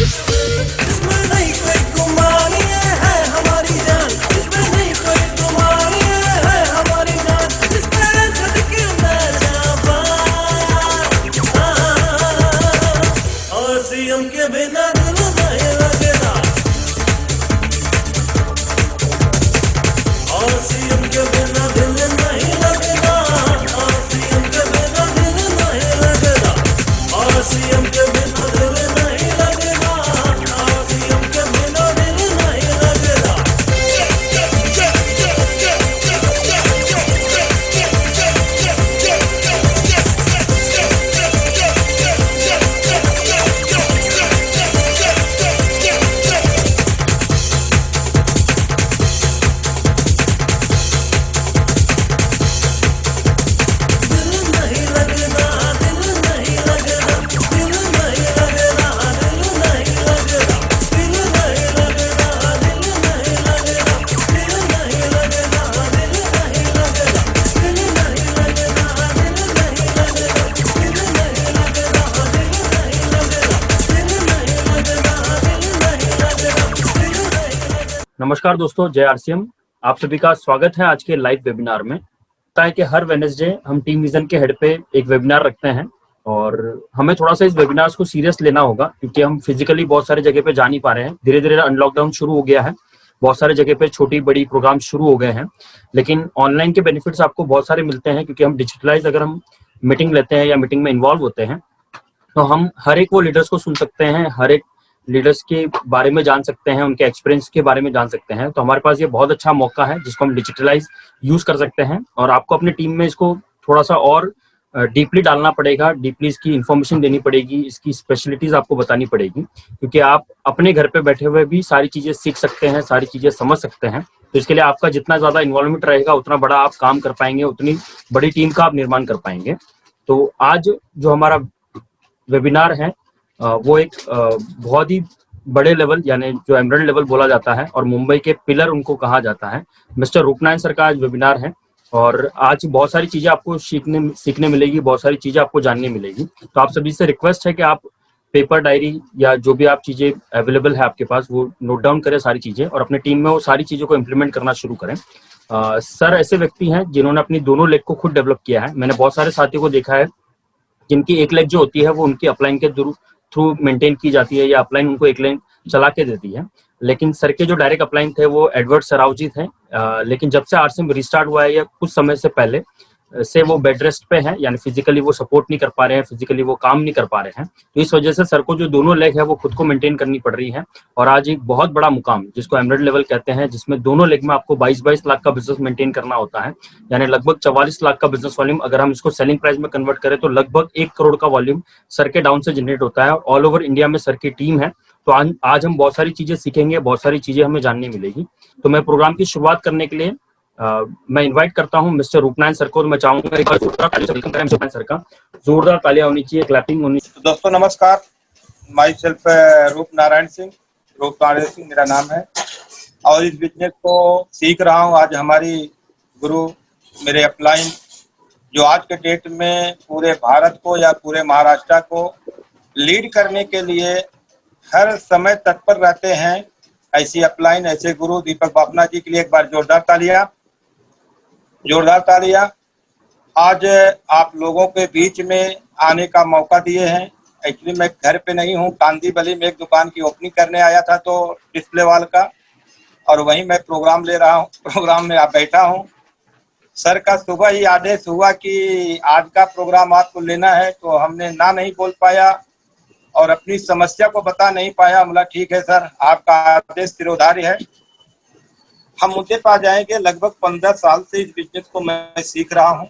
इसमें नहीं कोई गुमानी है हमारी जान, इसमें नहीं कोई गुमानी है हमारी जान, इसमें सदके मैं जावां। और सीएम के बिना दिल नहीं लगता, और सीएम के बिना दिल नहीं लगता, और सीएम के बिना दिल नहीं लगता, और सीएम के बिना दिल नहीं लगता, और सीएम के बिना दिल नहीं लगता। नमस्कार दोस्तों, जय आरसीएम। आप सभी का स्वागत है आज के लाइव वेबिनार में। पता है कि हर वेडनेसडे हम टीम विजन के हेड पे एक वेबिनार रखते हैं और हमें थोड़ा सा इस वेबिनार्स को सीरियस लेना होगा क्योंकि हम फिजिकली बहुत सारे जगह पे जा नहीं पा रहे हैं। धीरे धीरे अनलॉकडाउन शुरू हो गया है, बहुत सारे जगह पे छोटी बड़ी प्रोग्राम शुरू हो गए हैं, लेकिन ऑनलाइन के बेनिफिट्स आपको बहुत सारे मिलते हैं क्योंकि हम डिजिटलाइज अगर हम मीटिंग लेते हैं या मीटिंग में इन्वॉल्व होते हैं तो हम हर एक वो लीडर्स को सुन सकते हैं, हर एक लीडर्स के बारे में जान सकते हैं, उनके एक्सपीरियंस के बारे में जान सकते हैं। तो हमारे पास ये बहुत अच्छा मौका है जिसको हम डिजिटलाइज यूज कर सकते हैं और आपको अपनी टीम में इसको थोड़ा सा और डीपली डालना पड़ेगा, डीपली इसकी इन्फॉर्मेशन देनी पड़ेगी, इसकी स्पेशलिटीज आपको बतानी पड़ेगी क्योंकि आप अपने घर पे बैठे हुए भी सारी चीजें सीख सकते हैं, सारी चीजें समझ सकते हैं। तो इसके लिए आपका जितना ज्यादा इन्वॉल्वमेंट रहेगा उतना बड़ा आप काम कर पाएंगे, उतनी बड़ी टीम का आप निर्माण कर पाएंगे। तो आज जो हमारा वेबिनार है वो एक बहुत ही बड़े लेवल यानी जो एमरल्ड लेवल बोला जाता है और मुंबई के पिलर उनको कहा जाता है, मिस्टर रूपनारायण सर का आज वेबिनार है और आज बहुत सारी चीजें आपको सीखने मिलेगी, बहुत सारी चीजें आपको जानने मिलेगी। तो आप सभी से रिक्वेस्ट है कि आप पेपर डायरी या जो भी आप चीजें अवेलेबल है आपके पास वो नोट डाउन करें सारी चीजें और अपने टीम में वो सारी चीजों को इम्प्लीमेंट करना शुरू करें। सर ऐसे व्यक्ति हैं जिन्होंने अपनी दोनों लेग को खुद डेवलप किया है। मैंने बहुत सारे साथियों को देखा है जिनकी एक लेग जो होती है वो उनकी अपलाइन के थ्रू मेंटेन की जाती है या अपलाइन उनको एक लेग चला के देती है, लेकिन सर के जो डायरेक्ट अपलाइन थे वो एडवर्ड सरावजी थे। लेकिन जब से आरसीएम रिस्टार्ट हुआ है या कुछ समय से पहले से वो बेड रेस्ट पे हैं, यानी फिजिकली वो सपोर्ट नहीं कर पा रहे हैं, फिजिकली वो काम नहीं कर पा रहे हैं। तो इस वजह से सर को जो दोनों लेग है वो खुद को मेंटेन करनी पड़ रही है और आज एक बहुत बड़ा मुकाम जिसको एमरल्ड लेवल कहते हैं, जिसमें दोनों लेग में आपको 22 लाख का बिजनेस मेंटेन करना होता है, यानी लगभग 44 लाख का बिजनेस वॉल्यूम। अगर हम इसको सेलिंग प्राइस में कन्वर्ट करें तो लगभग 1 करोड़ का वॉल्यूम सर के डाउन से जनरेट होता है। ऑल ओवर इंडिया में सर की टीम है। तो आज हम बहुत सारी चीजें सीखेंगे, बहुत सारी चीजें हमें जानने मिलेगी। तो मैं प्रोग्राम की शुरुआत करने के लिए मैं इनवाइट करता हूं मिस्टर रूपनारायण सर को। तो मैं चाहूंगा एक बार जोरदार तालियां वेलकम करें रूपनारायण सर का, जोरदार तालियां होनी चाहिए, क्लैपिंग होनी चाहिए। तो दोस्तों नमस्कार, माई सेल्फ रूपनारायण सिंह मेरा नाम है और इस बिजनेस को सीख रहा हूं। आज हमारी गुरु मेरे अपलाइन जो आज के डेट में पूरे भारत को या पूरे महाराष्ट्र को लीड करने के लिए हर समय तत्पर रहते हैं, ऐसी अपलाइन ऐसे गुरु दीपक बापना जी के लिए एक बार जोरदार तालियां। आज आप लोगों के बीच में आने का मौका दिए हैं। एक्चुअली मैं घर पे नहीं हूँ, कांदीवली में एक दुकान की ओपनिंग करने आया था तो डिस्प्ले वाल का, और वहीं मैं प्रोग्राम ले रहा हूँ, प्रोग्राम में आप बैठा हूँ। सर का सुबह ही आदेश हुआ कि आज का प्रोग्राम आपको लेना है, तो हमने ना नहीं बोल पाया और अपनी समस्या को बता नहीं पाया। बोला ठीक है सर, आपका आदेश सिरोधार्य है। हम मुद्दे पर आ जाएंगे। लगभग 15 साल से इस बिजनेस को मैं सीख रहा हूँ।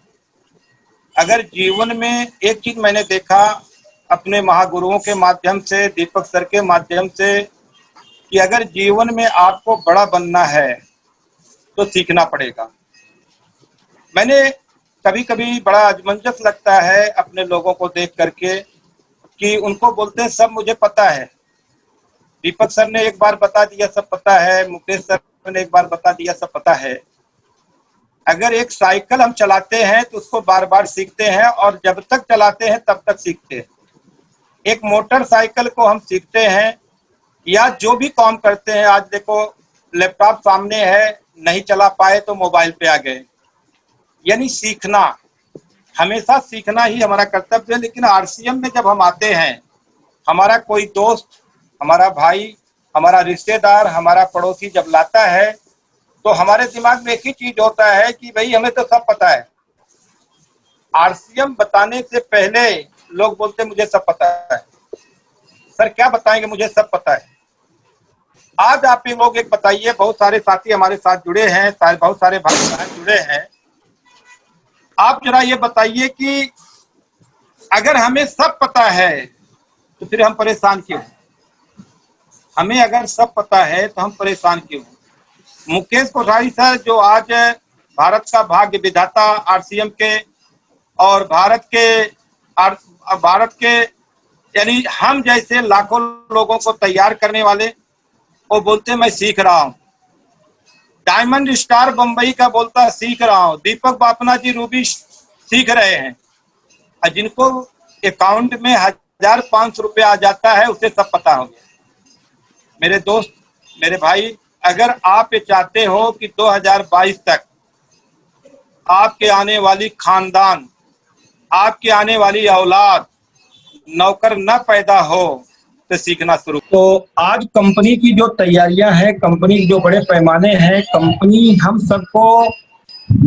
अगर जीवन में एक चीज मैंने देखा अपने महागुरुओं के माध्यम से, दीपक सर के माध्यम से, कि अगर जीवन में आपको बड़ा बनना है तो सीखना पड़ेगा। मैंने कभी कभी बड़ा अजमंजस लगता है अपने लोगों को देख करके कि उनको बोलते हैं सब मुझे पता है। दीपक सर ने एक बार बता दिया सब पता है, मुकेश सर ने एक बार बता दिया सब पता है। अगर एक साइकिल हम चलाते हैं तो उसको बार बार सीखते हैं और जब तक चलाते हैं तब तक सीखते हैं। एक मोटरसाइकिल को हम सीखते हैं या जो भी काम करते हैं, आज देखो लैपटॉप सामने है, नहीं चला पाए तो मोबाइल पे आ गए। यानी सीखना, हमेशा सीखना ही हमारा कर्तव्य है। लेकिन आरसीएम में जब हम आते हैं, हमारा कोई दोस्त, हमारा भाई, हमारा रिश्तेदार, हमारा पड़ोसी जब लाता है तो हमारे दिमाग में एक ही चीज होता है कि भाई हमें तो सब पता है। आरसीएम बताने से पहले लोग बोलते मुझे सब पता है। सर क्या बताएंगे, मुझे सब पता है। आज आप ही लोग एक बताइए, बहुत सारे साथी हमारे साथ जुड़े हैं, बहुत सारे भाई बहन जुड़े हैं, आप जरा ये बताइए कि अगर हमें सब पता है तो फिर हम परेशान क्यों? हमें अगर सब पता है तो हम परेशान क्यों? मुकेश कोठारी सर जो आज भारत का भाग्य विधाता आरसीएम के और भारत के यानी हम जैसे लाखों लोगों को तैयार करने वाले, वो बोलते मैं सीख रहा हूँ। डायमंड स्टार बम्बई का बोलता सीख रहा हूँ। दीपक बापना जी रूबी सीख रहे हैं। और जिनको अकाउंट में 1500 रुपया आ जाता है उसे सब पता हो गया। मेरे दोस्त, मेरे भाई, अगर आप ये चाहते हो कि 2022 तक आपके आने वाली खानदान, आपके आने वाली औलाद नौकर न पैदा हो तो सीखना शुरू। तो आज कंपनी की जो तैयारियां हैं, कंपनी के जो बड़े पैमाने हैं, कंपनी हम सबको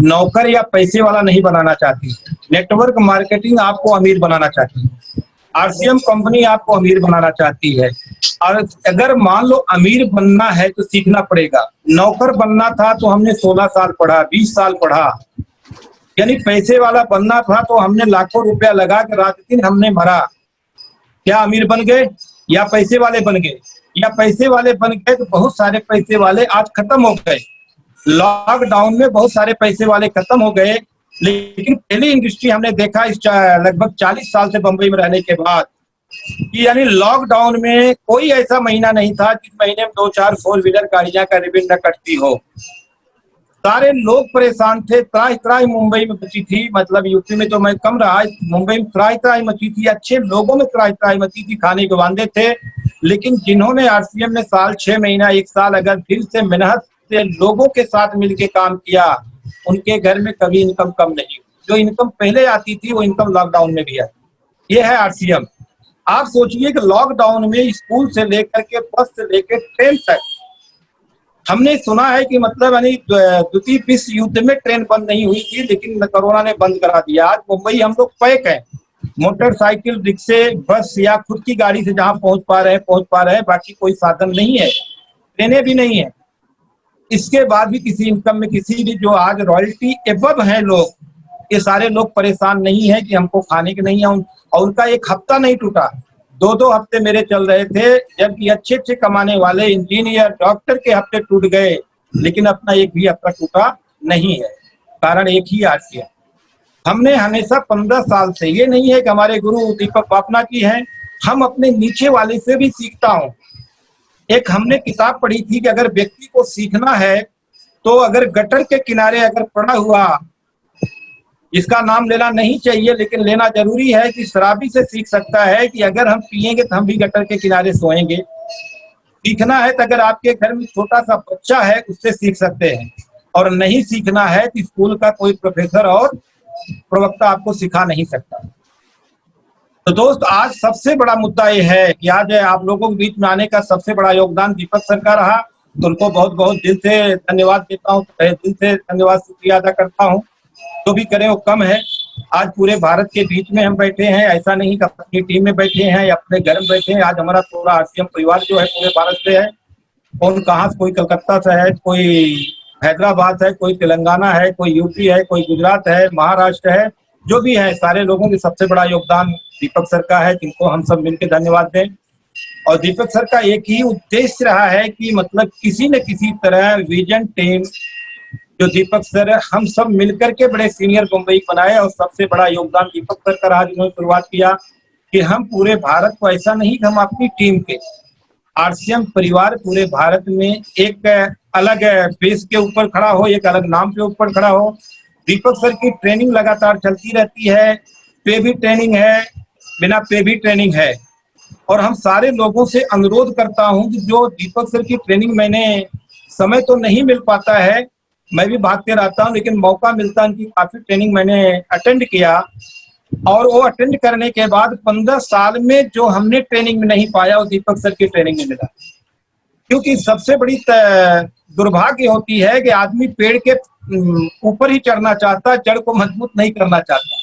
नौकर या पैसे वाला नहीं बनाना चाहती। नेटवर्क मार्केटिंग आपको अमीर बनाना चाहती है। आरसीएम कंपनी आपको अमीर बनाना चाहती है। और अगर मान लो अमीर बनना है तो सीखना पड़ेगा। नौकर बनना था तो हमने 16 साल पढ़ा, 20 साल पढ़ा। यानी पैसे वाला बनना था तो हमने लाखों रुपया लगा के रात दिन हमने भरा। क्या अमीर बन गए या पैसे वाले बन गए? या पैसे वाले बन गए तो बहुत सारे पैसे वाले आज खत्म हो गए। लॉकडाउन में बहुत सारे पैसे वाले खत्म हो गए। लेकिन पहली इंडस्ट्री हमने देखा इस लगभग 40 साल से बंबई में रहने के बाद कि यानी लॉकडाउन में कोई ऐसा महीना नहीं था जिस महीने में 2-4 4 व्हीलर गाड़ियां का रिबन न कटती हो। सारे लोग परेशान थे। त्राही त्राही मुंबई में मची थी, मतलब यूपी में तो मैं कम रहा, मुंबई में त्राही त्राही मची थी। अच्छे लोगों में त्राही त्राही मची थी, खाने के वांदे थे। लेकिन जिन्होंने आरसीएम में साल 6 महीना 1 साल अगर दिल से मेहनत से लोगों के साथ मिलकर काम किया, उनके घर में कभी इनकम कम नहीं हुई। जो इनकम पहले आती थी वो इनकम लॉकडाउन में भी आई। ये है आरसीएम। आप सोचिए कि लॉकडाउन में स्कूल से लेकर के बस से लेकर ट्रेन तक हमने सुना है कि मतलब यानी द्वितीय विश्व युद्ध में ट्रेन बंद नहीं हुई थी, लेकिन कोरोना ने बंद करा दिया। आज मुंबई हम लोग पैक हैं, मोटरसाइकिल, रिक्शे, बस या खुद की गाड़ी से जहां पहुंच पा रहे हैं। बाकी कोई साधन नहीं है, ट्रेनें भी नहीं है। इसके बाद भी किसी इनकम में किसी भी जो आज रॉयल्टी एबव हैं लोग, ये सारे लोग परेशान नहीं है कि हमको खाने के नहीं है। और उनका एक हफ्ता नहीं टूटा, 2-2 हफ्ते मेरे चल रहे थे। जबकि अच्छे अच्छे कमाने वाले इंजीनियर, डॉक्टर के हफ्ते टूट गए, लेकिन अपना एक भी हफ्ता टूटा नहीं है। कारण एक ही आरसीएम। हमने हमेशा 15 साल से, ये नहीं है कि हमारे गुरु दीपक बापना की हैं, हम अपने नीचे वाले से भी सीखता हूँ। एक हमने किताब पढ़ी थी कि अगर व्यक्ति को सीखना है तो अगर गटर के किनारे अगर पड़ा हुआ, इसका नाम लेना नहीं चाहिए लेकिन लेना जरूरी है, कि शराबी से सीख सकता है कि अगर हम पिएंगे तो हम भी गटर के किनारे सोएंगे। सीखना है तो अगर आपके घर में छोटा सा बच्चा है उससे सीख सकते हैं, और नहीं सीखना है तो स्कूल का कोई प्रोफेसर और प्रवक्ता आपको सिखा नहीं सकता। तो दोस्त, आज सबसे बड़ा मुद्दा ये है कि आज आप लोगों के बीच में आने का सबसे बड़ा योगदान दीपक सर का रहा। तो उनको बहुत बहुत दिल से धन्यवाद देता हूँ, दिल से धन्यवाद शुक्रिया अदा करता हूँ। जो भी करें वो कम है। आज पूरे भारत के बीच में हम बैठे हैं, ऐसा नहीं कि अपनी टीम में बैठे हैं या अपने घर में बैठे हैं। आज हमारा पूरा आरसीएम परिवार जो है पूरे भारत से है। कौन कहाँ से, कोई कलकत्ता से है, कोई हैदराबाद है, कोई तेलंगाना है, कोई यूपी है, कोई गुजरात है, महाराष्ट्र है, जो भी है सारे लोगों के सबसे बड़ा योगदान दीपक सर का है, जिनको हम सब मिलकर धन्यवाद दें। और दीपक सर का एक ही उद्देश्य रहा है कि मतलब किसी न किसी तरह विजन टीम जो दीपक सर, हम सब मिलकर के बड़े सीनियर बम्बई बनाए। और सबसे बड़ा योगदान दीपक सर का रहा, जिन्होंने शुरुआत किया कि हम पूरे भारत को, ऐसा नहीं कि हम अपनी टीम के, आरसीएम परिवार पूरे भारत में एक अलग बेस के ऊपर खड़ा हो, एक अलग नाम के ऊपर खड़ा हो। दीपक सर की ट्रेनिंग लगातार चलती रहती है, पे भी ट्रेनिंग है, बिना पे भी ट्रेनिंग है। और हम सारे लोगों से अनुरोध करता हूं कि जो दीपक सर की ट्रेनिंग मैंने, समय तो नहीं मिल पाता है, मैं भी भागते रहता हूं, लेकिन मौका मिलता है, उनकी काफी ट्रेनिंग मैंने अटेंड किया। और वो अटेंड करने के बाद 15 साल में जो हमने ट्रेनिंग में नहीं पाया वो दीपक सर की ट्रेनिंग में मिला। क्योंकि सबसे बड़ी दुर्भाग्य होती है कि आदमी पेड़ के ऊपर ही चढ़ना चाहता है, जड़ को मजबूत नहीं करना चाहता।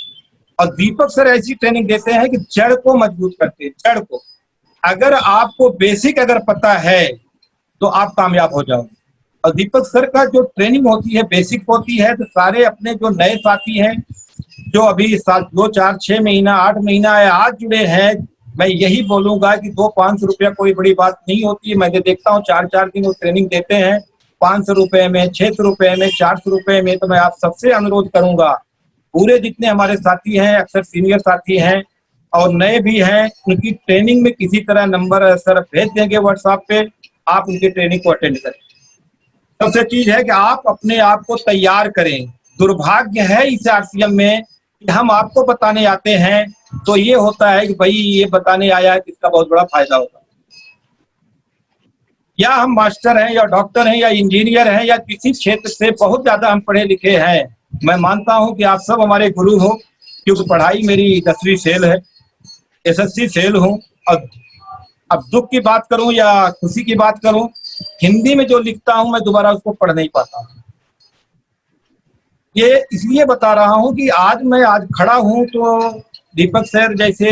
और दीपक सर ऐसी ट्रेनिंग देते हैं कि जड़ को मजबूत करते हैं, जड़ को। अगर आपको बेसिक अगर पता है तो आप कामयाब हो जाओगे। और दीपक सर का जो ट्रेनिंग होती है बेसिक होती है, तो सारे अपने जो नए साथी हैं जो अभी 2, 4, 6 महीना 8 महीना या आज जुड़े हैं, मैं यही बोलूंगा कि 200-500 रुपया कोई बड़ी बात नहीं होती है। मैं देखता हूँ 4-4 दिन वो ट्रेनिंग देते हैं 500 रुपए में, 600 रुपए में, 400 रुपए में। तो मैं आप सबसे अनुरोध करूंगा, पूरे जितने हमारे साथी हैं, अक्सर सीनियर साथी हैं और नए भी हैं, उनकी ट्रेनिंग में किसी तरह नंबर सर भेज देंगे व्हाट्सएप पे, आप उनकी ट्रेनिंग को अटेंड करें। सबसे चीज है कि आप अपने आप को तैयार करें। दुर्भाग्य है इस आरसीएम में कि हम आपको बताने आते हैं तो ये होता है कि भाई ये बताने आया है, इसका बहुत बड़ा फायदा होगा। या हम मास्टर हैं या डॉक्टर हैं या इंजीनियर हैं या किसी क्षेत्र से बहुत ज्यादा हम पढ़े लिखे हैं, मैं मानता हूं कि आप सब हमारे गुरु हो, क्योंकि पढ़ाई मेरी 10वीं फेल है, एसएससी फेल हूं। और अब दुख की बात करूं या खुशी की बात करूं, हिंदी में जो लिखता हूं मैं दोबारा उसको पढ़ नहीं पाता। ये इसलिए बता रहा हूं कि मैं आज खड़ा हूं तो दीपक सर जैसे,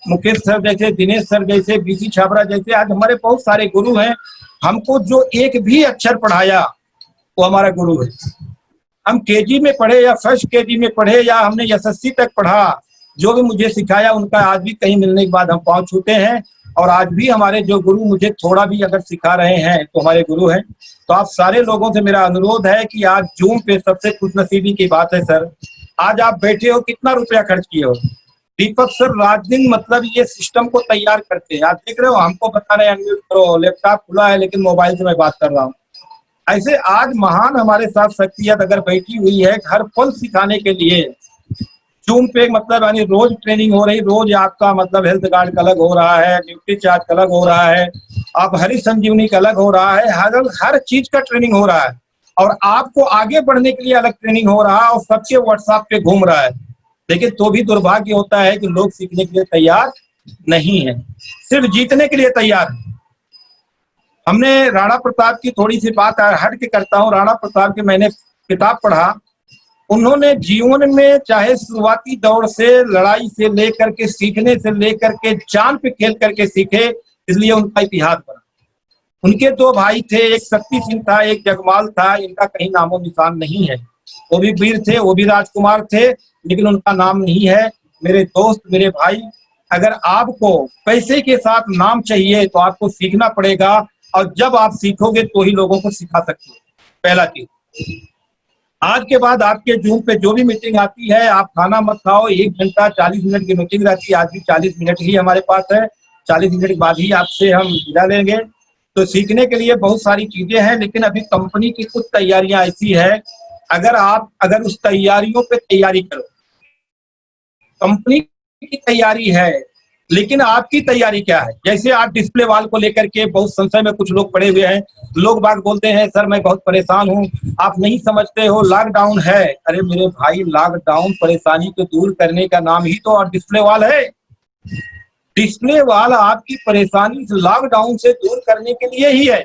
मुकेश सर जैसे, दिनेश सर जैसे, बीसी छाबरा जैसे, आज हमारे बहुत सारे गुरु हैं। हमको जो एक भी अक्षर पढ़ाया वो हमारा गुरु है। हम केजी में पढ़े या फर्स्ट केजी में पढ़े या हमने एसएससी तक पढ़ा, जो भी मुझे सिखाया उनका आज भी कहीं मिलने के बाद हम पाँव छूते हैं। और आज भी हमारे जो गुरु मुझे थोड़ा भी अगर सिखा रहे हैं तो हमारे गुरु हैं। तो आप सारे लोगों से मेरा अनुरोध है कि आज जूम पे सबसे खुशनसीबी की बात है सर, आज आप बैठे हो, कितना रुपया खर्च किए हो। दीपक सर रात दिन मतलब ये सिस्टम को तैयार करते हैं। आप देख रहे हो, हमको बता रहे हैं अनम्यूट करो, लैपटॉप खुला है लेकिन मोबाइल से मैं बात कर रहा हूँ। ऐसे आज महान हमारे साथ शख्सियत अगर बैठी हुई है हर पल सिखाने के लिए। जूम पे मतलब यानी रोज ट्रेनिंग हो रही, रोज आपका मतलब हेल्थ गार्ड का अलग हो रहा है, ड्यूटी चार्ज का अलग हो रहा है, आप हरी संजीवनी का अलग हो रहा है, हर चीज का ट्रेनिंग हो रहा है। और आपको आगे बढ़ने के लिए अलग ट्रेनिंग हो रहा है और सबके व्हाट्सएप पे घूम रहा है। लेकिन तो भी दुर्भाग्य होता है कि लोग सीखने के लिए तैयार नहीं है, सिर्फ जीतने के लिए तैयार है। हमने राणा प्रताप की थोड़ी सी बात हट के करता हूँ। राणा प्रताप की मैंने किताब पढ़ा, उन्होंने जीवन में चाहे शुरुआती दौर से, लड़ाई से लेकर के, सीखने से लेकर के, जान पे खेल करके सीखे, इसलिए उनका इतिहास बना। उनके 2 भाई थे, एक शक्ति सिंह था, एक जगमाल था, इनका कहीं नामो निशान नहीं है। वो भी वीर थे, वो भी राजकुमार थे, लेकिन उनका नाम नहीं है। मेरे दोस्त, मेरे भाई, अगर आपको पैसे के साथ नाम चाहिए तो आपको सीखना पड़ेगा, और जब आप सीखोगे तो ही लोगों को सिखा सकते हो। पहला चीज, आज के बाद आपके जूम पे जो भी मीटिंग आती है, आप खाना मत खाओ, 1 घंटा 40 मिनट की मीटिंग रहती है। आज भी 40 मिनट ही हमारे पास है, 40 मिनट के बाद ही आपसे हम विदा लेंगे। तो सीखने के लिए बहुत सारी चीजें हैं, लेकिन अभी कंपनी की कुछ तैयारियां ऐसी है, अगर उस तैयारियों पे तैयारी करो, कंपनी की तैयारी है, लेकिन आपकी तैयारी क्या है। जैसे आप डिस्प्ले वाल को लेकर के बहुत संशय में कुछ लोग पड़े हुए हैं, लोग बाग बोलते हैं सर मैं बहुत परेशान हूँ, आप नहीं समझते हो लॉकडाउन है। अरे मेरे भाई, लॉकडाउन परेशानी को दूर करने का नाम ही तो और डिस्प्ले वाल है। डिस्प्ले वाल आपकी परेशानी लॉकडाउन से दूर करने के लिए ही है।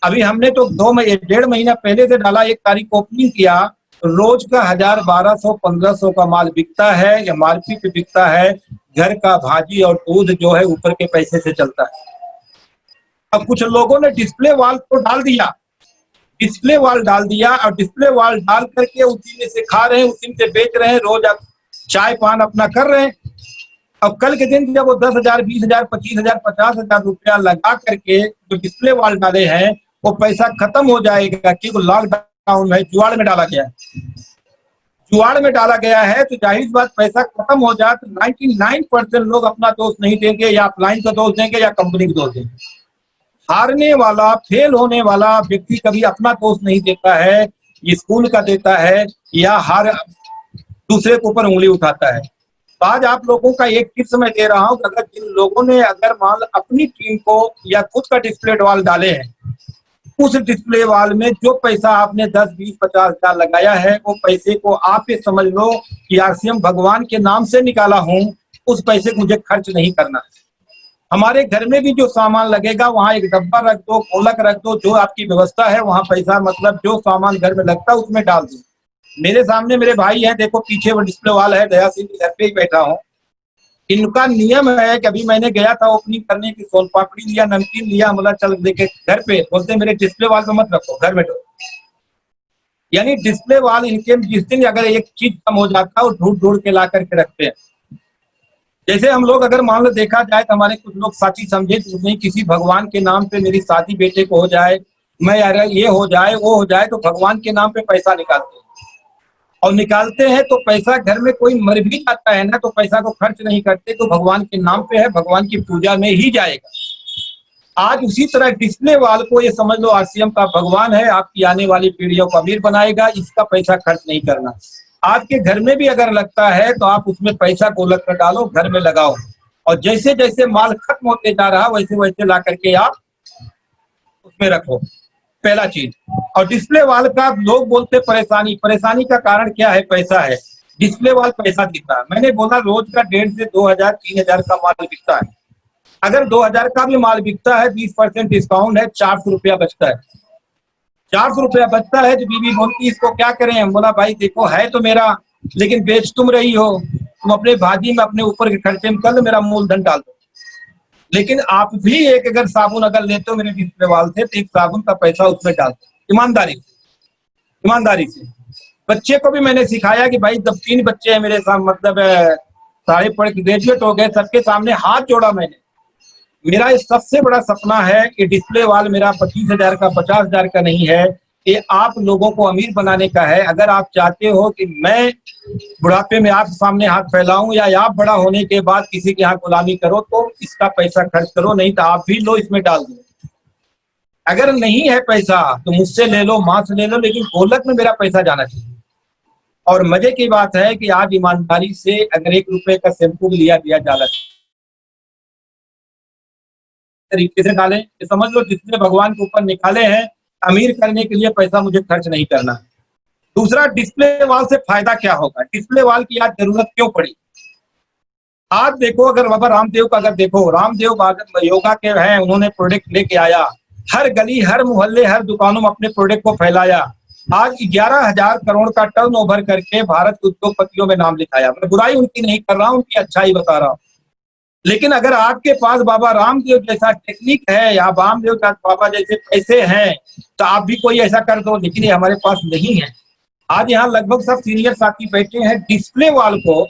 अभी हमने तो 1.5 महीना पहले से डाला, 1 तारीख को ओपनिंग किया, रोज का 1000, 1200, 1500 का माल बिकता है या मार्केट पे बिकता है। घर का भाजी और दूध जो है ऊपर के पैसे से चलता है। अब कुछ लोगों ने डिस्प्ले वाल को डाल दिया, डिस्प्ले वाल डाल दिया और डिस्प्ले वाल डाल करके उसी में से खा रहे हैं, उसी में से बेच रहे हैं, रोज आप चाय पान अपना कर रहे हैं। अब कल के दिन जब वो 10,000, 20,000, 25,000, 50,000 रुपया लगा करके जो डिस्प्ले वाल डाले हैं वो पैसा खत्म हो जाएगा, क्योंकि लॉकडाउन में जुआड़ में डाला गया है। जुआड़ में डाला गया है तो जाहिर बात पैसा खत्म हो जाए तो 99% लोग अपना दोष नहीं देंगे, या अपलाइन का दोष देंगे या कंपनी का दोष देंगे। हारने वाला, फेल होने वाला व्यक्ति कभी अपना दोष नहीं देता है, स्कूल का देता है या हर दूसरे के ऊपर उंगली उठाता है। तो आज आप लोगों का एक टिप्स मैं दे रहा हूँ, अगर जिन लोगों ने अगर मान लो अपनी टीम को या खुद का डिस्प्ले वॉल डाले हैं, उस डिस्प्ले वॉल में जो पैसा आपने 10, 20, 50 हजार लगाया है, वो पैसे को आप ये समझ लो कि आरसीएम भगवान के नाम से निकाला हूँ, उस पैसे को मुझे खर्च नहीं करना है। हमारे घर में भी जो सामान लगेगा वहां एक डब्बा रख दो, गोलक रख दो, जो आपकी व्यवस्था है वहां पैसा मतलब जो सामान घर में लगता है उसमें डाल दो। मेरे सामने मेरे भाई हैं, देखो पीछे वो डिस्प्ले वाल है, दया सिंह घर पे ही बैठा हूँ। इनका नियम है कि अभी मैंने गया था ओपनिंग करने की, सोन पापड़ी लिया, नमकीन लिया, बोला चल देखे घर पे, बोलते मेरे डिस्प्ले वाल पे मत रखो, घर में दो। यानी डिस्प्ले वाल इनके जिस दिन अगर एक चीज कम हो जाता है वो ढूंढ ढूंढ के ला करके रखते हैं। जैसे हम लोग अगर मान लो देखा जाए तो हमारे कुछ लोग साथी समझे नहीं, किसी भगवान के नाम पे मेरी शादी बेटे को हो जाए, मैं अगर ये हो जाए वो हो जाए, तो भगवान के नाम पे पैसा निकालते हैं। और निकालते हैं तो पैसा घर में कोई मर भी जाता है ना, तो पैसा को खर्च नहीं करते, तो भगवान के नाम पे है, भगवान की पूजा में ही जाएगा। आज उसी तरह डिस्प्ले वाल को ये समझ लो आरसीएम का भगवान है, आपकी आने वाली पीढ़ियों को अमीर बनाएगा, इसका पैसा खर्च नहीं करना। आपके घर में भी अगर लगता है तो आप उसमें पैसा गोलक कर डालो, घर में लगाओ, और जैसे जैसे माल खत्म होते जा रहा वैसे वैसे ला करके आप उसमें रखो, पहला चीज। और डिस्प्ले वाल का लोग बोलते परेशानी, परेशानी का कारण क्या है? पैसा है। डिस्प्ले वाल पैसा देता है। मैंने बोला रोज का 1,500 से 2,000 3,000 का माल बिकता है। अगर 2,000 का भी माल बिकता है, 20% डिस्काउंट है, 400 रुपया बचता है। 400 रुपया बचता है तो बीवी बोलती इसको क्या करें? हम बोला भाई देखो है तो मेरा, लेकिन बेच तुम रही हो, तुम अपने भाजी में अपने ऊपर के खर्चे में कर लो, मेरा मूलधन डाल दो। लेकिन आप भी एक अगर साबुन अगर लेते हो मेरे डिस्प्ले वाल से, तो एक साबुन का पैसा उसमें डाल दो, ईमानदारी से, ईमानदारी से। बच्चे को भी मैंने सिखाया कि भाई जब 3 बच्चे हैं मेरे साथ, मतलब सारे पढ़ के ग्रेजुएट हो गए, सबके सामने हाथ जोड़ा मैंने। मेरा ये सबसे बड़ा सपना है कि डिस्प्ले वाल मेरा 25,000 का 50,000 का नहीं है, ये आप लोगों को अमीर बनाने का है। अगर आप चाहते हो कि मैं बुढ़ापे में आप सामने हाथ फैलाऊं या आप बड़ा होने के बाद किसी के यहाँ गुलामी करो, तो इसका पैसा खर्च करो, नहीं तो आप भी लो, इसमें डाल दो। अगर नहीं है पैसा तो मुझसे ले लो, माँ से ले लो, लेकिन गोलक में मेरा पैसा जाना चाहिए। और मजे की बात है कि आज ईमानदारी से अगर 1 रुपए का शैम्पू भी लिया दिया जाला तरीके से डालें, ये समझ लो जितने भगवान के ऊपर निकाले हैं, अमीर करने के लिए पैसा मुझे खर्च नहीं करना। दूसरा, डिस्प्ले वाल से फायदा क्या होगा? डिस्प्ले वाल की आज जरूरत क्यों पड़ी? आज देखो, अगर बाबा रामदेव का अगर देखो, रामदेव योगा के हैं, उन्होंने प्रोडक्ट लेके आया, हर गली हर मोहल्ले हर दुकानों में अपने प्रोडक्ट को फैलाया। आज 11,000 करोड़ का टर्नओवर करके भारत के उद्योगपतियों में नाम लिखाया। मैं बुराई उनकी नहीं कर रहा हूँ, उनकी अच्छाई बता रहा हूँ। लेकिन अगर आपके पास बाबा रामदेव जैसा टेक्निक है या रामदेव बाबा जैसे पैसे हैं तो आप भी कोई ऐसा कर दो, लेकिन ये हमारे पास नहीं है। आज यहाँ लगभग सब सीनियर साथी बैठे हैं। डिस्प्ले वाल को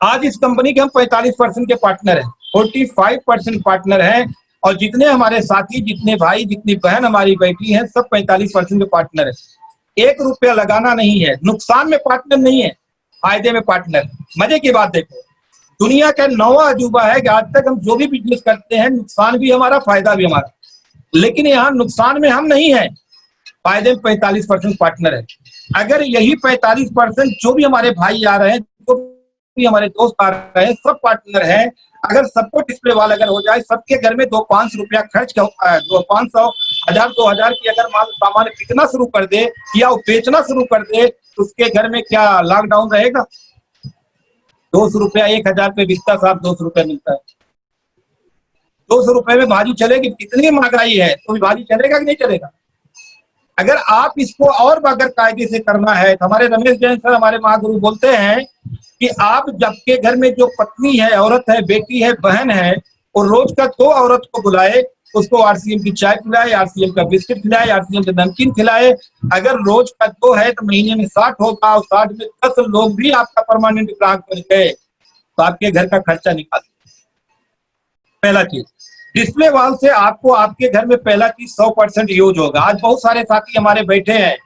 आज इस कंपनी के हम 45% के पार्टनर हैं, 45% पार्टनर हैं, और जितने हमारे साथी, जितने भाई, जितनी बहन हमारी बैठी हैं, सब 45% के पार्टनर है। 1 रुपया लगाना नहीं है, नुकसान में पार्टनर नहीं है, फायदे में पार्टनर। मजे की बात देखो, दुनिया का 9वां अजूबा है कि आज तक हम जो भी बिजनेस करते हैं, नुकसान भी हमारा फायदा भी हमारा, लेकिन यहाँ नुकसान में हम नहीं है, फायदे में 45% पार्टनर है। अगर यही 45% जो भी हमारे भाई आ रहे हैं, जो भी हमारे दोस्त आ रहे हैं, सब पार्टनर हैं, अगर सबको डिस्प्ले वाल अगर हो जाए, सबके घर में 2-5 रुपया खर्च 500, 1,000, 2,000 की अगर माल सामान बिकना शुरू कर दे या वो बेचना शुरू कर दे, तो उसके घर में क्या लॉकडाउन रहेगा? 200 रुपया 1,000 पे बिकता साहब, 200 रुपया मिलता है। 200 रुपए में भाजी चलेगी? कितनी महंगाई है, तो भाजी चलेगा कि नहीं चलेगा? अगर आप इसको और अगर कायदे से करना है, तो हमारे रमेश जैन सर, हमारे महागुरु बोलते हैं कि आप जबके घर में जो पत्नी है, औरत है, बेटी है, बहन है, और रोज का 2 औरत को बुलाए, उसको आरसीएम की चाय पिलाए, आरसीएम का बिस्किट खिलाए, आरसीएम का नमकीन खिलाए। अगर रोज का 2 है तो महीने में 60 होगा, और 60 में 10 लोग भी आपका परमानेंट ग्राहक बन गए, तो आपके घर का खर्चा निकाल। पहला चीज, डिस्प्ले वाल से आपको आपके घर में पहला चीज 100% यूज होगा। आज बहुत सारे साथी हमारे बैठे हैं,